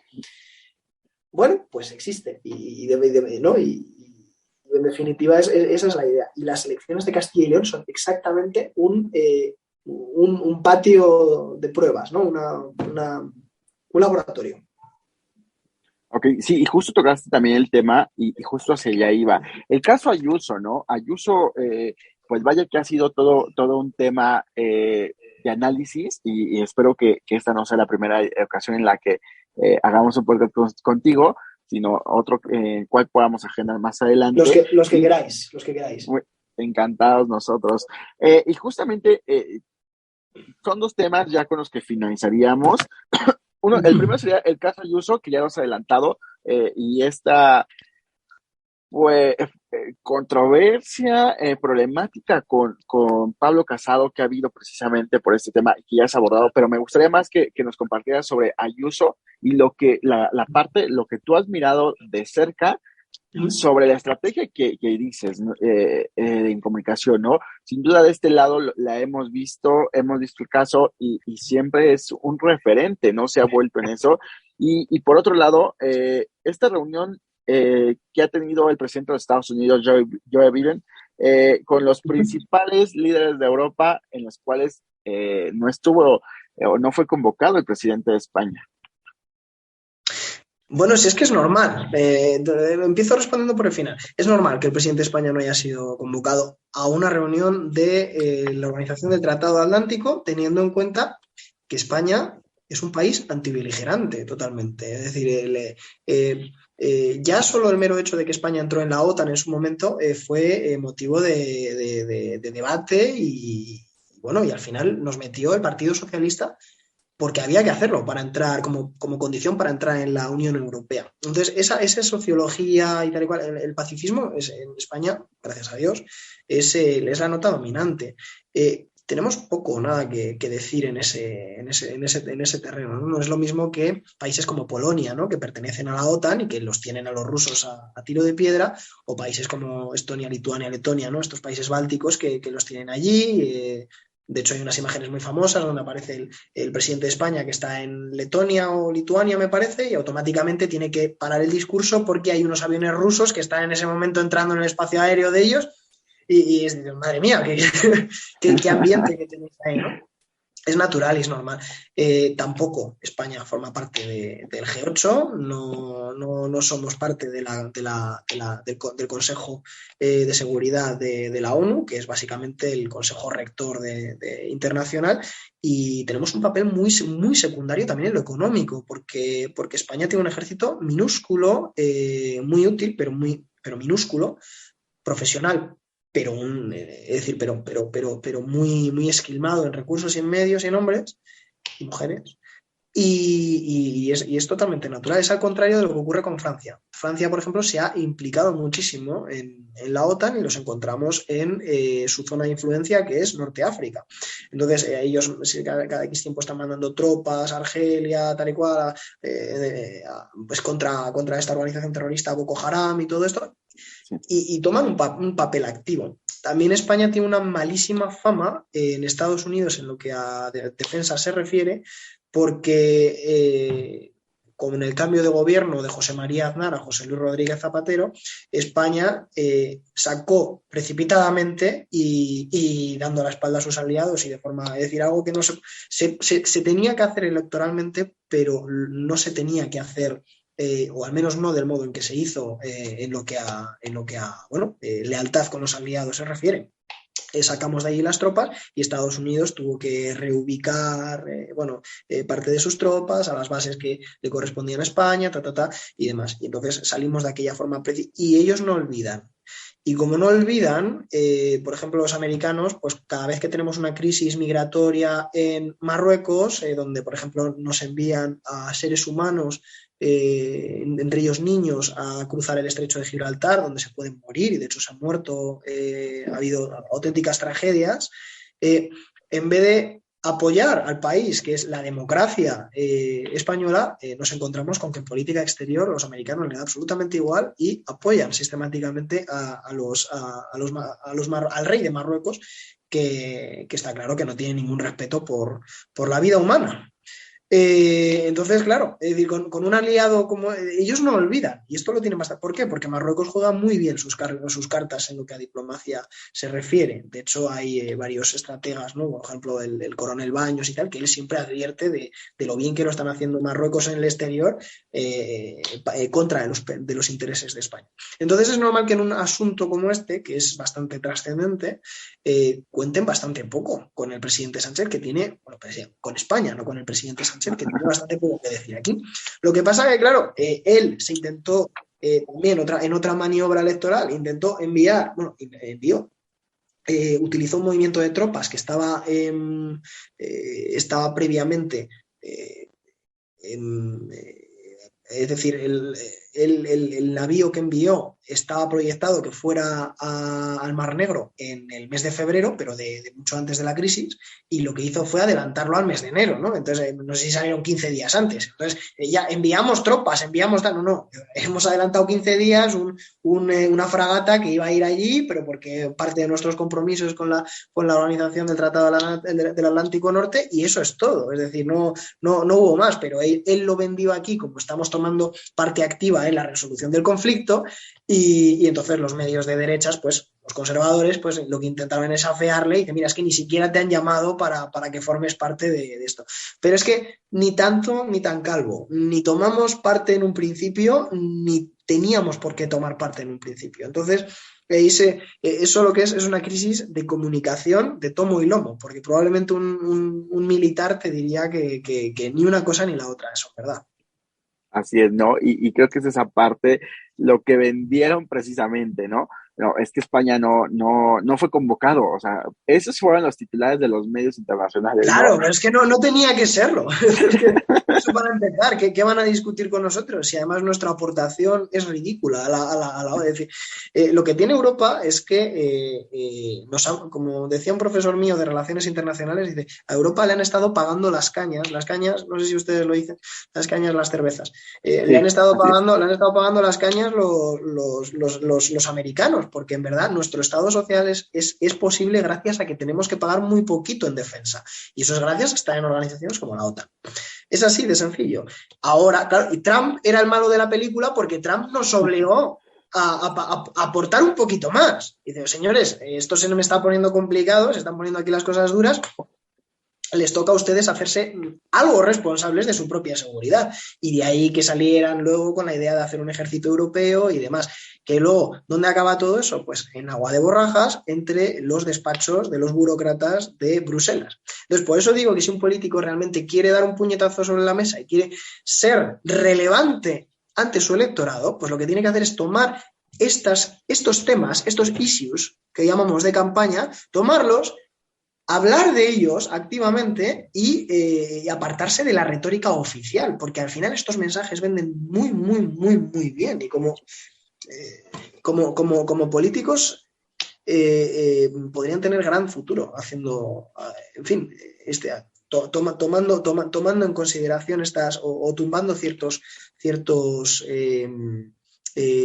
Bueno, pues existe. ¿No? Y en definitiva, esa es la idea. Y las elecciones de Castilla y León son exactamente un patio de pruebas, ¿no? Un laboratorio. Ok, sí, y justo tocaste también el tema y justo hacia allá iba. El caso Ayuso, ¿no? Ayuso, pues vaya que ha sido todo un tema de análisis y espero que esta no sea la primera ocasión en la que hagamos un podcast contigo, sino otro en el cual podamos agendar más adelante. Los que queráis, los que queráis. Muy encantados nosotros. Y justamente son dos temas ya con los que finalizaríamos. El primero sería el caso Ayuso, que ya lo has adelantado, y esta pues, controversia, problemática con Pablo Casado que ha habido precisamente por este tema y que ya has abordado, pero me gustaría más que nos compartieras sobre Ayuso y la parte, lo que tú has mirado de cerca sobre la estrategia que dices, ¿no? En comunicación, ¿no? Sin duda de este lado la hemos visto el caso y siempre es un referente, ¿no? Se ha vuelto en eso. Y por otro lado, esta reunión que ha tenido el presidente de Estados Unidos, Joe Biden, con los principales líderes de Europa, en los cuales no estuvo o no fue convocado el presidente de España. Bueno, si es que es normal. Empiezo respondiendo por el final. Es normal que el presidente de España no haya sido convocado a una reunión de la Organización del Tratado Atlántico, teniendo en cuenta que España es un país antibeligerante totalmente. Es decir, ya solo el mero hecho de que España entró en la OTAN en su momento fue motivo de debate y bueno, y al final nos metió el Partido Socialista porque había que hacerlo para entrar como condición para entrar en la Unión Europea. Entonces, esa sociología y tal y cual, el pacifismo en España, gracias a Dios, es la nota dominante. Tenemos poco o nada que decir en ese terreno, ¿no? No es lo mismo que países como Polonia, ¿no? Que pertenecen a la OTAN y que los tienen a los rusos a tiro de piedra, o países como Estonia, Lituania, Letonia, ¿no? Estos países bálticos que los tienen allí. De hecho, hay unas imágenes muy famosas donde aparece el presidente de España que está en Letonia o Lituania, me parece, y automáticamente tiene que parar el discurso porque hay unos aviones rusos que están en ese momento entrando en el espacio aéreo de ellos y es de, madre mía, qué ambiente que tenéis ahí, ¿no? Es natural y es normal. Tampoco España forma parte del G8, no somos parte del Consejo de Seguridad de la ONU, que es básicamente el Consejo Rector internacional, y tenemos un papel muy, muy secundario también en lo económico, porque España tiene un ejército minúsculo, muy útil, pero minúsculo, profesional, pero muy, muy esquilmado en recursos y en medios y en hombres y mujeres. Y es totalmente natural. Es al contrario de lo que ocurre con Francia. Francia, por ejemplo, se ha implicado muchísimo en la OTAN y los encontramos en su zona de influencia, que es Norte África. Entonces, ellos cada X tiempo están mandando tropas a Argelia, tal y cual, pues contra esta organización terrorista Boko Haram y todo esto. Y toman un papel activo. También España tiene una malísima fama en Estados Unidos en lo que a defensa se refiere, porque con el cambio de gobierno de José María Aznar a José Luis Rodríguez Zapatero, España sacó precipitadamente y dando la espalda a sus aliados y de forma, es decir, algo que no se tenía que hacer electoralmente, pero no se tenía que hacer. O al menos no del modo en que se hizo en lo que a lealtad con los aliados se refiere. sacamos de allí las tropas y Estados Unidos tuvo que reubicar parte de sus tropas a las bases que le correspondían a España, y demás. Y entonces salimos de aquella forma y ellos no olvidan. Y como no olvidan, por ejemplo, los americanos, pues cada vez que tenemos una crisis migratoria en Marruecos, donde, por ejemplo, nos envían a seres humanos, entre ellos niños, a cruzar el estrecho de Gibraltar, donde se pueden morir, y de hecho se han muerto, ha habido auténticas tragedias, en vez de apoyar al país, que es la democracia española, nos encontramos con que en política exterior los americanos les da absolutamente igual y apoyan sistemáticamente al rey de Marruecos, que está claro que no tiene ningún respeto por la vida humana. Entonces, claro, es decir, con un aliado como ellos no olvidan, y esto lo tienen bastante. ¿Por qué? Porque Marruecos juega muy bien sus cartas en lo que a diplomacia se refiere. De hecho, hay varios estrategas, ¿no? Por ejemplo, el coronel Baños y tal, que él siempre advierte de lo bien que lo están haciendo Marruecos en el exterior, contra de los intereses de España. Entonces, es normal que en un asunto como este, que es bastante trascendente, cuenten bastante poco con el presidente Sánchez, que tiene, con España, no con el presidente Sánchez, que tiene bastante poco que decir aquí. Lo que pasa es que, claro, él se intentó también en otra maniobra electoral, utilizó un movimiento de tropas que estaba previamente es decir, el navío que envió estaba proyectado que fuera al Mar Negro en el mes de febrero, pero de mucho antes de la crisis, y lo que hizo fue adelantarlo al mes de enero, ¿no? Entonces, no sé si salieron 15 días antes. Entonces, ya enviamos tropas, no, hemos adelantado 15 días una fragata que iba a ir allí, pero porque parte de nuestros compromisos con la organización del Tratado del Atlántico Norte, y eso es todo. Es decir, no hubo más, pero él lo vendió aquí como estamos tomando parte activa en la resolución del conflicto, y entonces los medios de derechas, pues los conservadores, pues lo que intentaron es afearle y que mira, es que ni siquiera te han llamado para que formes parte de esto. Pero es que ni tanto ni tan calvo, ni tomamos parte en un principio, ni teníamos por qué tomar parte en un principio. Entonces, eso lo que es una crisis de comunicación de tomo y lomo, porque probablemente un militar te diría que ni una cosa ni la otra, eso, ¿verdad? Así es, ¿no? Y creo que es esa parte lo que vendieron precisamente, ¿no? No, es que España no fue convocado, o sea, esos fueron los titulares de los medios internacionales, ¿no? Claro, pero es que no tenía que serlo. Es que eso para empezar, ¿qué van a discutir con nosotros? Si además nuestra aportación es ridícula es decir, lo que tiene Europa es que, como decía un profesor mío de Relaciones Internacionales, dice, a Europa le han estado pagando las cañas, no sé si ustedes lo dicen, las cañas, las cervezas. Le han Sí, estado así es. pagando las cañas los americanos, porque en verdad nuestro Estado social es posible gracias a que tenemos que pagar muy poquito en defensa. Y eso es gracias a estar en organizaciones como la OTAN. Es así de sencillo. Ahora, claro, y Trump era el malo de la película porque Trump nos obligó a aportar un poquito más. Y dice, señores, esto se me está poniendo complicado, se están poniendo aquí las cosas duras, les toca a ustedes hacerse algo responsables de su propia seguridad. Y de ahí que salieran luego con la idea de hacer un ejército europeo y demás. Que luego, ¿dónde acaba todo eso? Pues en agua de borrajas entre los despachos de los burócratas de Bruselas. Entonces, por eso digo que si un político realmente quiere dar un puñetazo sobre la mesa y quiere ser relevante ante su electorado, pues lo que tiene que hacer es tomar estos temas, estos issues que llamamos de campaña, tomarlos, hablar de ellos activamente y apartarse de la retórica oficial, porque al final estos mensajes venden muy, muy, muy, muy bien. Y como políticos podrían tener gran futuro haciendo, en fin, tomando en consideración o tumbando ciertos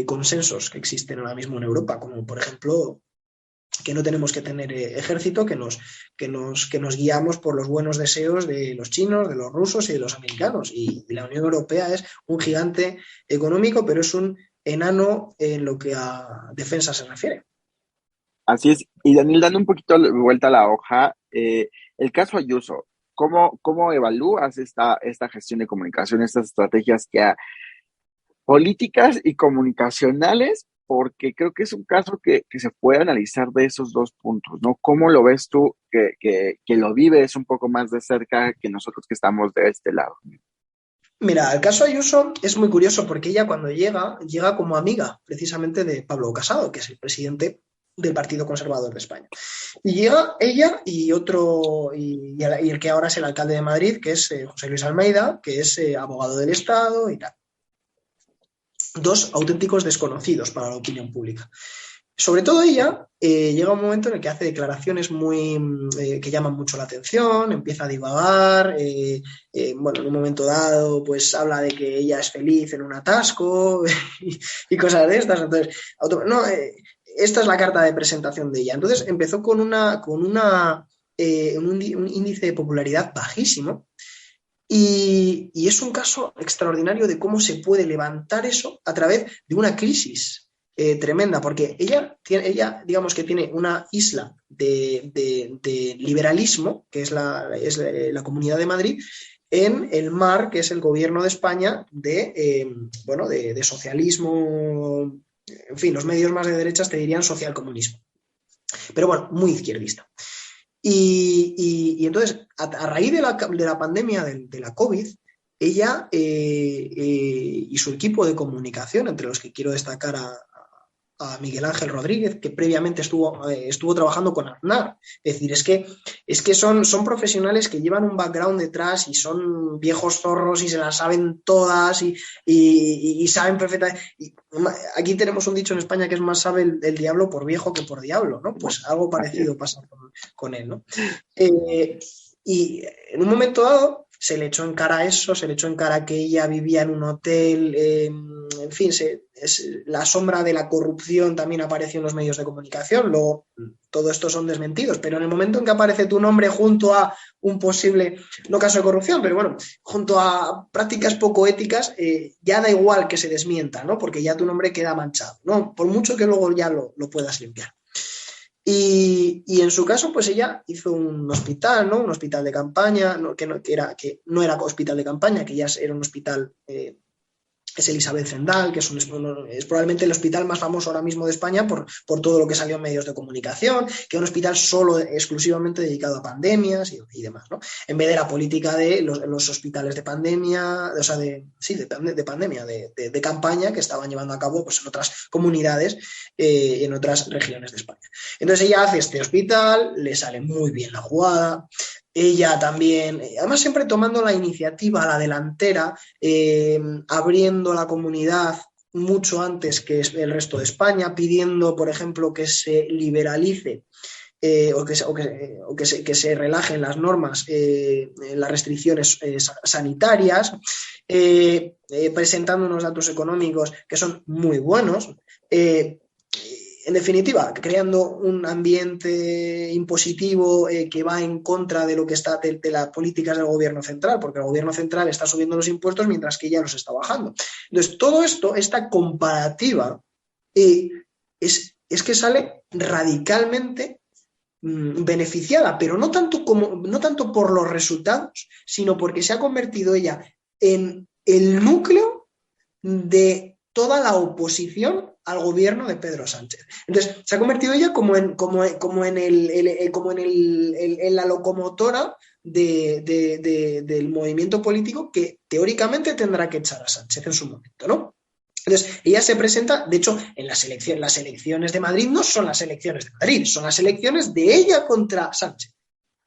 consensos que existen ahora mismo en Europa, como por ejemplo que no tenemos que tener ejército, que nos guiamos por los buenos deseos de los chinos, de los rusos y de los americanos. Y la Unión Europea es un gigante económico, pero es un enano en lo que a defensa se refiere. Así es. Y Daniel, dando un poquito vuelta a la hoja, el caso Ayuso, ¿cómo evalúas esta gestión de comunicación, estas estrategias políticas y comunicacionales porque creo que es un caso que se puede analizar de esos dos puntos, ¿no? ¿Cómo lo ves tú que lo vives un poco más de cerca que nosotros que estamos de este lado? Mira, el caso Ayuso es muy curioso porque ella cuando llega como amiga precisamente de Pablo Casado, que es el presidente del Partido Conservador de España. Y llega ella y otro, y el que ahora es el alcalde de Madrid, que es José Luis Almeida, que es abogado del Estado y tal. Dos auténticos desconocidos para la opinión pública. Sobre todo ella llega un momento en el que hace declaraciones que llaman mucho la atención, empieza a divagar, bueno, en un momento dado pues habla de que ella es feliz en un atasco y cosas de estas. Entonces, esta es la carta de presentación de ella. Entonces empezó con un índice de popularidad bajísimo. Y es un caso extraordinario de cómo se puede levantar eso a través de una crisis tremenda, porque ella, digamos que tiene una isla de liberalismo, que es la Comunidad de Madrid, en el mar, que es el gobierno de España, de socialismo, en fin, los medios más de derechas te dirían socialcomunismo, pero bueno, muy izquierdista. Y entonces, a raíz de la pandemia de la COVID, ella y su equipo de comunicación, entre los que quiero destacar a Miguel Ángel Rodríguez, que previamente estuvo trabajando con Aznar. Es decir, es que son profesionales que llevan un background detrás y son viejos zorros y se las saben todas y saben perfectamente. Aquí tenemos un dicho en España que es más sabe el diablo por viejo que por diablo, ¿no? Pues algo parecido pasa con él, ¿no? Y en un momento dado se le echó en cara eso, se le echó en cara que ella vivía en un hotel, en fin, la sombra de la corrupción también apareció en los medios de comunicación. Luego, todo esto son desmentidos, pero en el momento en que aparece tu nombre junto a un posible, no caso de corrupción, pero bueno, junto a prácticas poco éticas, ya da igual que se desmienta, ¿no? Porque ya tu nombre queda manchado, ¿no? Por mucho que luego ya lo puedas limpiar. Y en su caso, pues ella hizo un hospital, ¿no? Un hospital de campaña, ¿no? que no era hospital de campaña, que ya era un hospital, es el Isabel Zendal, que es probablemente el hospital más famoso ahora mismo de España por todo lo que salió en medios de comunicación, que es un hospital exclusivamente dedicado a pandemias y demás, ¿no? En vez de la política de los hospitales de pandemia, o sea, de pandemia, de campaña que estaban llevando a cabo pues, en otras comunidades y en otras regiones de España. Entonces ella hace este hospital, le sale muy bien la jugada. Ella también, además siempre tomando la iniciativa a la delantera, abriendo la comunidad mucho antes que el resto de España, pidiendo, por ejemplo, que se liberalice que se relajen las normas, las restricciones sanitarias, presentando unos datos económicos que son muy buenos. En definitiva, creando un ambiente impositivo que va en contra de lo que está de las políticas del gobierno central, porque el gobierno central está subiendo los impuestos mientras que ella los está bajando. Entonces, todo esto, esta comparativa, es que sale radicalmente beneficiada, pero no tanto por los resultados, sino porque se ha convertido ella en el núcleo de toda la oposición al gobierno de Pedro Sánchez. Entonces, se ha convertido ella como en la locomotora del movimiento político que teóricamente tendrá que echar a Sánchez en su momento, ¿no? Entonces, ella se presenta, de hecho, en las elecciones de Madrid no son las elecciones de Madrid, son las elecciones de ella contra Sánchez.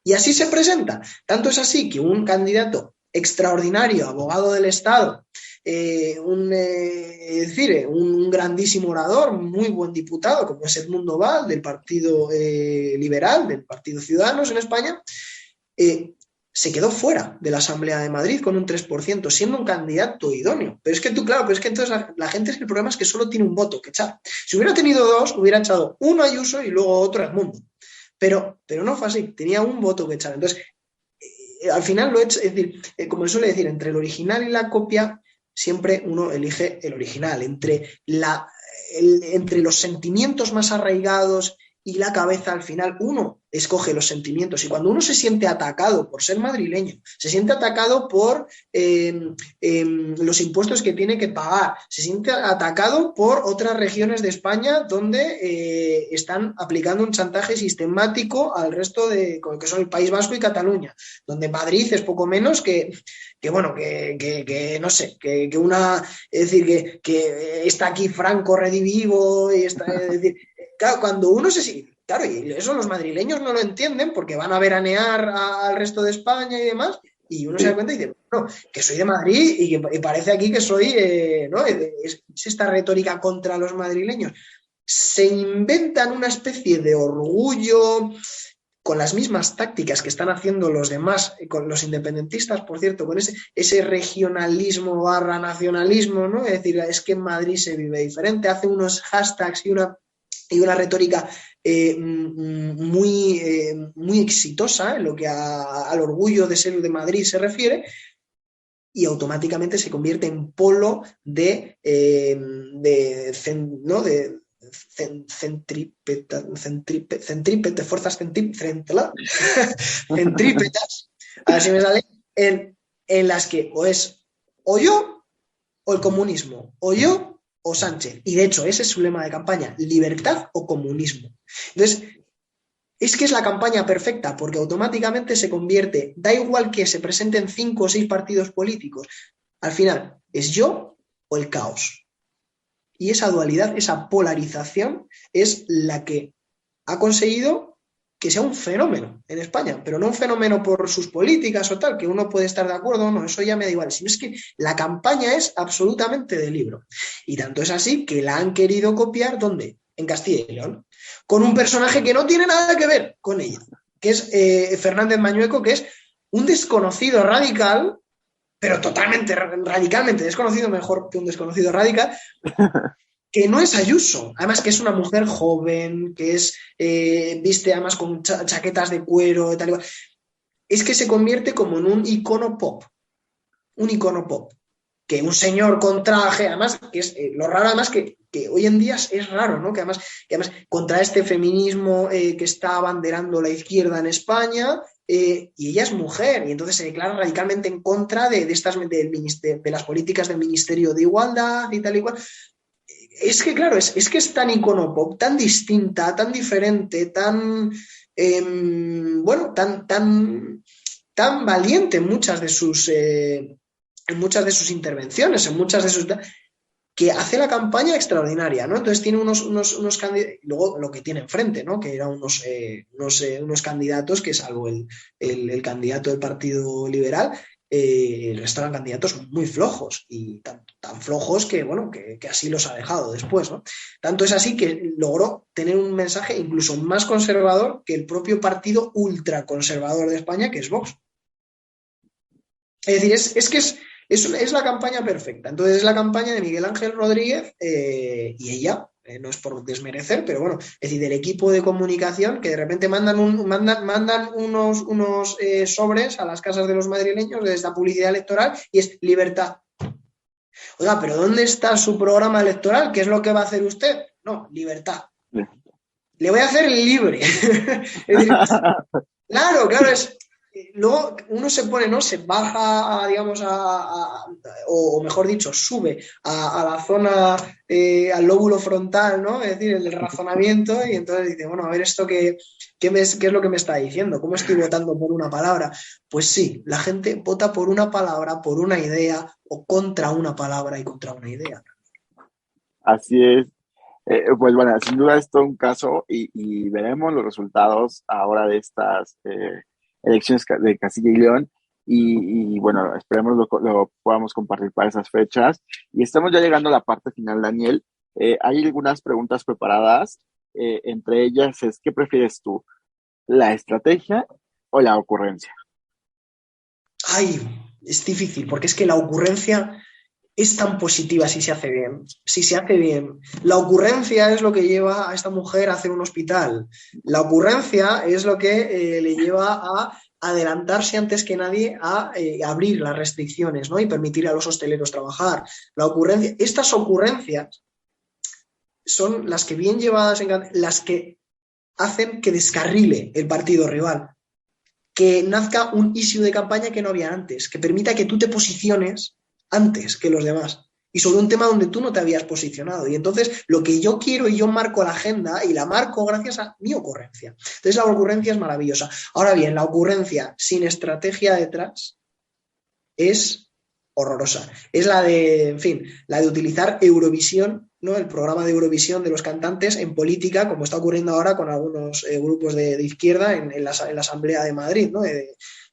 Y así se presenta. Tanto es así que un candidato extraordinario, abogado del Estado, un grandísimo orador, muy buen diputado, como es Edmundo Val, del Partido Liberal, del Partido Ciudadanos en España, se quedó fuera de la Asamblea de Madrid con un 3%, siendo un candidato idóneo. Pero es que entonces la gente, el problema es que solo tiene un voto que echar. Si hubiera tenido dos, hubiera echado uno a Ayuso y luego otro a Edmundo. Pero no fue así, tenía un voto que echar. Entonces, al final es decir, como se suele decir, entre el original y la copia, siempre uno elige el original. Entre los sentimientos más arraigados y la cabeza, al final uno escoge los sentimientos. Y cuando uno se siente atacado por ser madrileño, se siente atacado por los impuestos que tiene que pagar, se siente atacado por otras regiones de España donde están aplicando un chantaje sistemático al resto de, que son el País Vasco y Cataluña, donde Madrid es poco menos que no sé, que una, es decir, que está aquí Franco redivivo, y está, es decir, claro, cuando uno claro, y eso los madrileños no lo entienden porque van a veranear al resto de España y demás, y uno se da cuenta y dice, bueno, que soy de Madrid y que parece aquí que soy, ¿no? Es esta retórica contra los madrileños. Se inventan una especie de orgullo con las mismas tácticas que están haciendo los demás, con los independentistas, por cierto, con ese regionalismo / nacionalismo, ¿no? Es decir, es que en Madrid se vive diferente, hace unos hashtags y una retórica muy exitosa en lo que al orgullo de ser de Madrid se refiere, y automáticamente se convierte en polo de fuerzas centrípetas, a ver si me sale, en las que o es o yo o el comunismo, o yo o Sánchez. Y de hecho, ese es su lema de campaña, libertad o comunismo. Entonces, es que es la campaña perfecta, porque automáticamente se convierte, da igual que se presenten 5 o 6 partidos políticos, al final es yo o el caos. Y esa dualidad, esa polarización es la que ha conseguido que sea un fenómeno en España, pero no un fenómeno por sus políticas o tal, que uno puede estar de acuerdo o no, eso ya me da igual, sino es que la campaña es absolutamente de libro. Y tanto es así que la han querido copiar, ¿dónde? En Castilla y León, con un personaje que no tiene nada que ver con ella, que es Fernández Mañueco, que es un desconocido radical, pero totalmente, radicalmente desconocido, mejor que un desconocido radical, que no es Ayuso, además que es una mujer joven, que es viste además con chaquetas de cuero y tal y cual. Es que se convierte como en un icono pop, que un señor con traje, además, que es lo raro además que hoy en día es raro, ¿no? Que además contra este feminismo que está abanderando la izquierda en España, y ella es mujer, y entonces se declara radicalmente en contra de las políticas del Ministerio de Igualdad y tal y cual. Es que, claro, es que es tan icono pop, tan distinta, tan diferente, tan, tan valiente en muchas de sus intervenciones, que hace la campaña extraordinaria, ¿no? Entonces tiene unos candidatos, luego lo que tiene enfrente, ¿no? Que eran unos candidatos que, salvo el candidato del Partido Liberal, el resto eran candidatos muy flojos, y tan flojos que, bueno, que así los ha dejado después, ¿no? Tanto es así que logró tener un mensaje incluso más conservador que el propio partido ultraconservador de España, que es Vox. Es decir, es la campaña perfecta. Entonces es la campaña de Miguel Ángel Rodríguez y ella, no es por desmerecer, pero bueno, es decir, del equipo de comunicación, que de repente mandan unos sobres a las casas de los madrileños de esta publicidad electoral, y es libertad. Oiga, pero ¿dónde está su programa electoral? ¿Qué es lo que va a hacer usted? No, libertad. Le voy a hacer libre. Es decir, claro, es... Luego uno se pone, ¿no? Se baja, digamos, o mejor dicho, sube a la zona, al lóbulo frontal, ¿no? Es decir, el razonamiento, y entonces dice, bueno, a ver esto qué es lo que me está diciendo, ¿cómo estoy votando por una palabra? Pues sí, la gente vota por una palabra, por una idea, o contra una palabra y contra una idea. Así es. Pues bueno, sin duda es todo un caso, y veremos los resultados ahora de estas elecciones de Castilla y León, y bueno, esperemos lo podamos compartir para esas fechas. Y estamos ya llegando a la parte final, Daniel. Hay algunas preguntas preparadas, entre ellas es, ¿qué prefieres tú? ¿La estrategia o la ocurrencia? Ay, es difícil, porque es que la ocurrencia es tan positiva si se hace bien. Si se hace bien. La ocurrencia es lo que lleva a esta mujer a hacer un hospital. La ocurrencia es lo que le lleva a adelantarse antes que nadie a abrir las restricciones, ¿no? Y permitir a los hosteleros trabajar. Estas ocurrencias son las que, bien llevadas, las que hacen que descarrile el partido rival, que nazca un issue de campaña que no había antes, que permita que tú te posiciones antes que los demás y sobre un tema donde tú no te habías posicionado. Y entonces lo que yo quiero y yo marco la agenda y la marco gracias a mi ocurrencia. Entonces la ocurrencia es maravillosa. Ahora bien, la ocurrencia sin estrategia detrás es horrorosa. Es la de, en fin, la de utilizar Eurovisión, ¿no? El programa de Eurovisión de los cantantes en política, como está ocurriendo ahora con algunos grupos de izquierda en la Asamblea de Madrid, ¿no?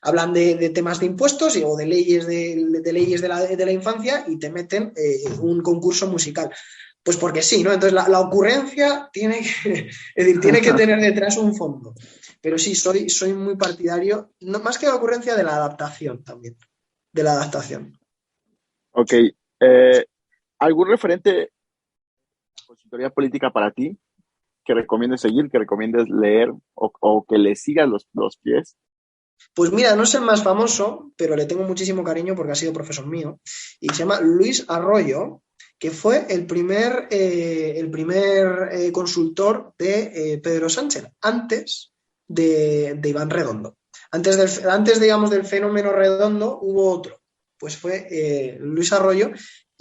Hablan de temas de impuestos o de leyes leyes de la infancia y te meten un concurso musical. Pues porque sí, ¿no? Entonces la ocurrencia tiene que, es decir, tiene que tener detrás un fondo. Pero sí, soy muy partidario, no, más que la ocurrencia, de la adaptación también. De la adaptación. Ok. ¿Algún referente de consultoría política para ti que recomiendes seguir, que recomiendes leer o que le sigas los pies? Pues mira, no es el más famoso, pero le tengo muchísimo cariño porque ha sido profesor mío. Y se llama Luis Arroyo, que fue el primer consultor de Pedro Sánchez, antes de Iván Redondo. Antes, digamos, del fenómeno Redondo hubo otro, pues fue Luis Arroyo,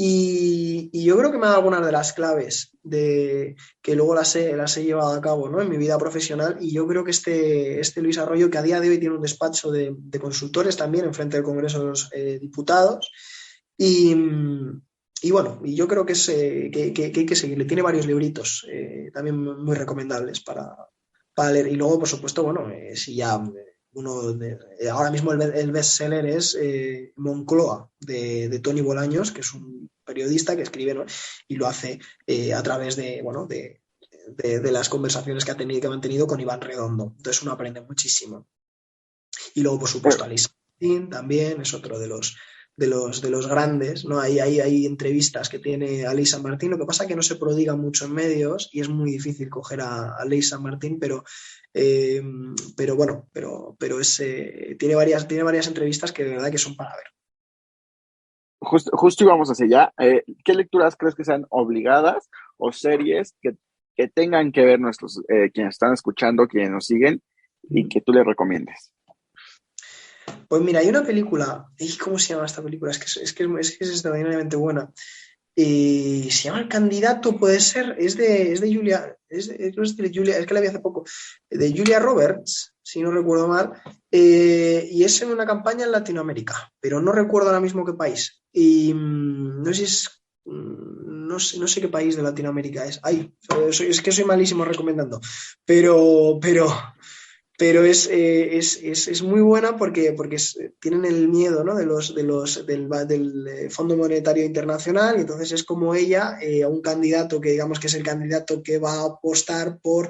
y yo creo que me ha dado algunas de las claves que luego las he llevado a cabo, ¿no? En mi vida profesional, y yo creo que este Luis Arroyo, que a día de hoy tiene un despacho de consultores también en frente del Congreso de los Diputados, y, y bueno, y yo creo que hay que seguirle. Tiene varios libritos también muy recomendables para leer. Y luego, por supuesto, bueno, si ya ahora mismo el bestseller es Moncloa, de Tony Bolaños, que es un periodista que escribe, ¿no? Y lo hace a través de las conversaciones que ha mantenido con Iván Redondo. Entonces uno aprende muchísimo. Y luego, por supuesto, Alisa Martín también es otro de los grandes, ¿no? Hay entrevistas que tiene Alisa Martín, lo que pasa es que no se prodiga mucho en medios y es muy difícil coger a Alisa Martín, pero bueno, tiene varias entrevistas que de verdad que son para ver. Justo íbamos hacia allá. ¿Qué lecturas crees que sean obligadas o series que tengan que ver nuestros quienes están escuchando, quienes nos siguen, y que tú les recomiendes? Pues mira, hay una película, ¿cómo se llama esta película? Es que es extraordinariamente buena. Se llama El Candidato, puede ser, es de Julia, es que la vi hace poco, de Julia Roberts, si no recuerdo mal, y es en una campaña en Latinoamérica, pero no recuerdo ahora mismo qué país. Y no sé si no sé qué país de Latinoamérica es. Es que soy malísimo recomendando, pero es muy buena porque tienen el miedo, ¿no? del Fondo Monetario Internacional, y entonces es como ella, un candidato que digamos que es el candidato que va a apostar por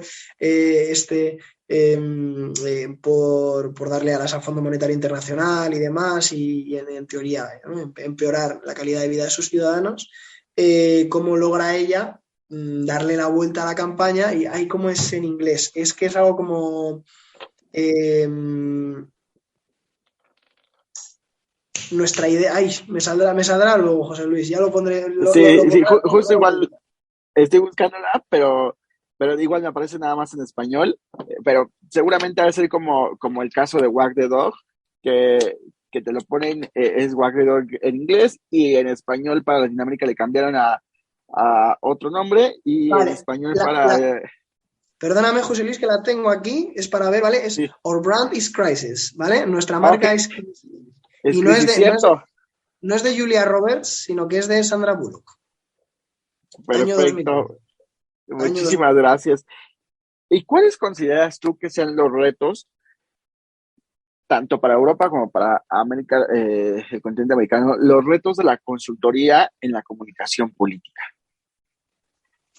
por darle alas al Fondo Monetario Internacional y demás, y en teoría, ¿no? Empeorar la calidad de vida de sus ciudadanos. ¿Cómo logra ella darle la vuelta a la campaña? Y ahí, como es en inglés, es que es algo como nuestra idea. Ay, me saldrá luego, José Luis, ya lo pondré. Sí, justo igual estoy buscándola, pero igual me aparece nada más en español, pero seguramente va a ser como el caso de Wag the Dog, que te lo ponen, es Wag the Dog en inglés, y en español para Latinoamérica le cambiaron a otro nombre, y vale, en español para... Perdóname, José Luis, que la tengo aquí, es para ver, ¿vale? Es Sí. Our Brand is Crisis, ¿vale? Nuestra marca es Crisis. Y no es de Julia Roberts, sino que es de Sandra Bullock. Perfecto. Muchísimas gracias. ¿Y cuáles consideras tú que sean los retos, tanto para Europa como para América, el continente americano, los retos de la consultoría en la comunicación política?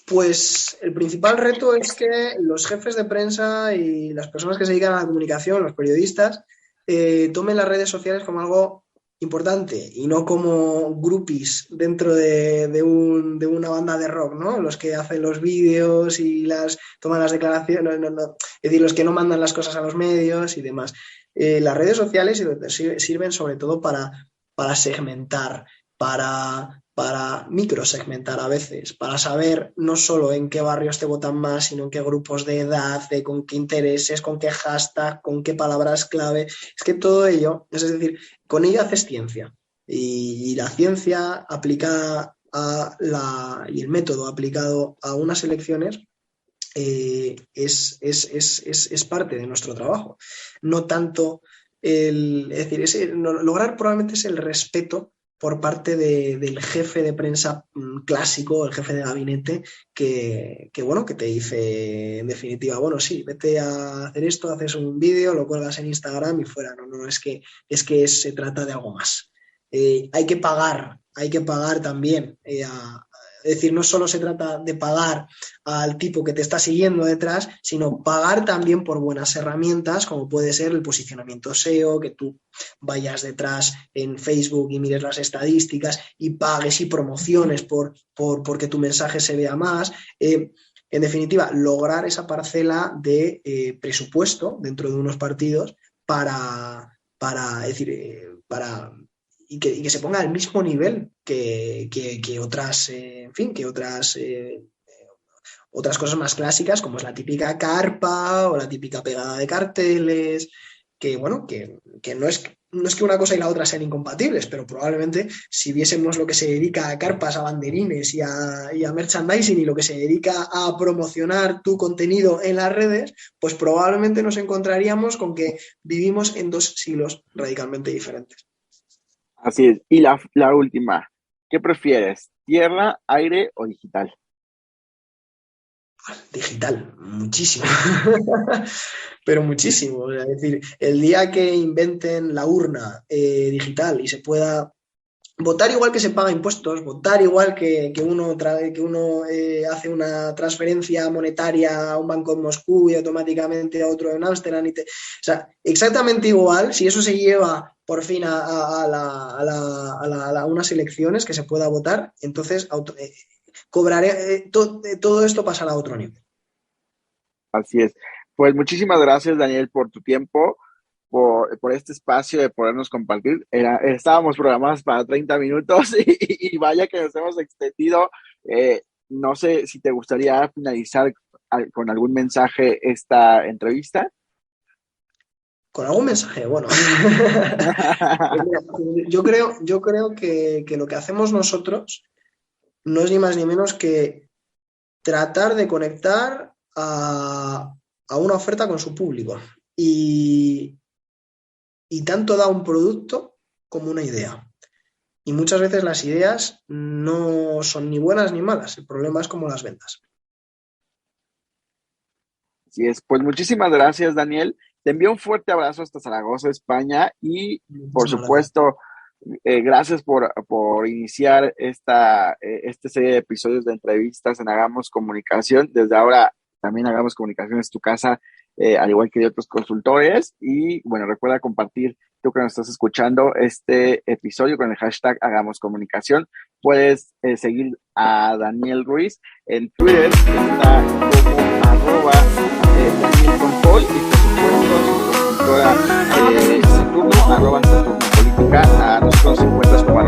Pues el principal reto es que los jefes de prensa y las personas que se dedican a la comunicación, los periodistas, tomen las redes sociales como algo importante y no como groupies dentro de una banda de rock, ¿no? Los que hacen los vídeos y toman las declaraciones, es decir, los que no mandan las cosas a los medios y demás. Las redes sociales sirven sobre todo para segmentar para microsegmentar a veces, para saber no solo en qué barrios te votan más, sino en qué grupos de edad, de con qué intereses, con qué hashtag, con qué palabras clave. Es que todo ello, es decir, con ello haces ciencia. Y la ciencia aplicada y el método aplicado a unas elecciones es parte de nuestro trabajo. No tanto es decir, lograr probablemente es el respeto por parte del jefe de prensa clásico, el jefe de gabinete, bueno, que te dice en definitiva, bueno, sí, vete a hacer esto, haces un vídeo, lo cuelgas en Instagram y fuera. No, no, se trata de algo más. Hay que pagar también es decir, no solo se trata de pagar al tipo que te está siguiendo detrás, sino pagar también por buenas herramientas, como puede ser el posicionamiento SEO, que tú vayas detrás en Facebook y mires las estadísticas y pagues y promociones porque tu mensaje se vea más. En definitiva, lograr esa parcela de presupuesto dentro de unos partidos para, es decir, y que se ponga al mismo nivel que otras, en fin, que otras cosas más clásicas, como es la típica carpa o la típica pegada de carteles, que bueno, que no es que una cosa y la otra sean incompatibles, pero probablemente si viésemos lo que se dedica a carpas, a banderines y a merchandising y lo que se dedica a promocionar tu contenido en las redes, pues probablemente nos encontraríamos con que vivimos en dos siglos radicalmente diferentes. Así es. Y la última, ¿qué prefieres? ¿Tierra, aire o digital? Digital, muchísimo, pero muchísimo. Es decir, el día que inventen la urna digital y se pueda votar igual que se paga impuestos, votar igual que uno hace una transferencia monetaria a un banco en Moscú y automáticamente a otro en Ámsterdam. O sea, exactamente igual, si eso se lleva por fin a unas elecciones que se pueda votar, entonces cobraré, todo esto pasará a otro nivel. Así es. Pues muchísimas gracias, Daniel, por tu tiempo, por este espacio de podernos compartir. Estábamos programados para 30 minutos y vaya que nos hemos extendido. No sé si te gustaría finalizar con algún mensaje esta entrevista. Con algún mensaje, bueno. Mira, yo creo que lo que hacemos nosotros no es ni más ni menos que tratar de conectar a una oferta con su público. Y, y tanto da un producto como una idea. Y muchas veces las ideas no son ni buenas ni malas. El problema es como las ventas. Así es. Pues muchísimas gracias, Daniel. Te envío un fuerte abrazo hasta Zaragoza, España, y por Muchísimas gracias. supuesto, gracias por iniciar esta serie de episodios de entrevistas en Hagamos Comunicación. Desde ahora también Hagamos Comunicación es tu casa, al igual que de otros consultores. Y bueno, recuerda compartir tú que nos estás escuchando este episodio con el hashtag Hagamos Comunicación. Puedes seguir a Daniel Ruiz en Twitter, está como Daniel Control, y por supuesto su consultora Saturno, Saturno Política. A nosotros nos encuentras como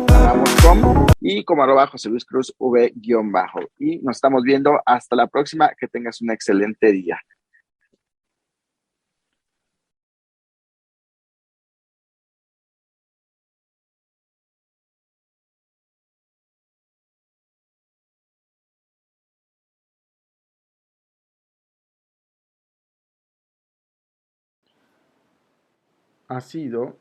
hagamos.com y como José Luis Cruz V-bajo. Y nos estamos viendo hasta la próxima. Que tengas un excelente día. Ha sido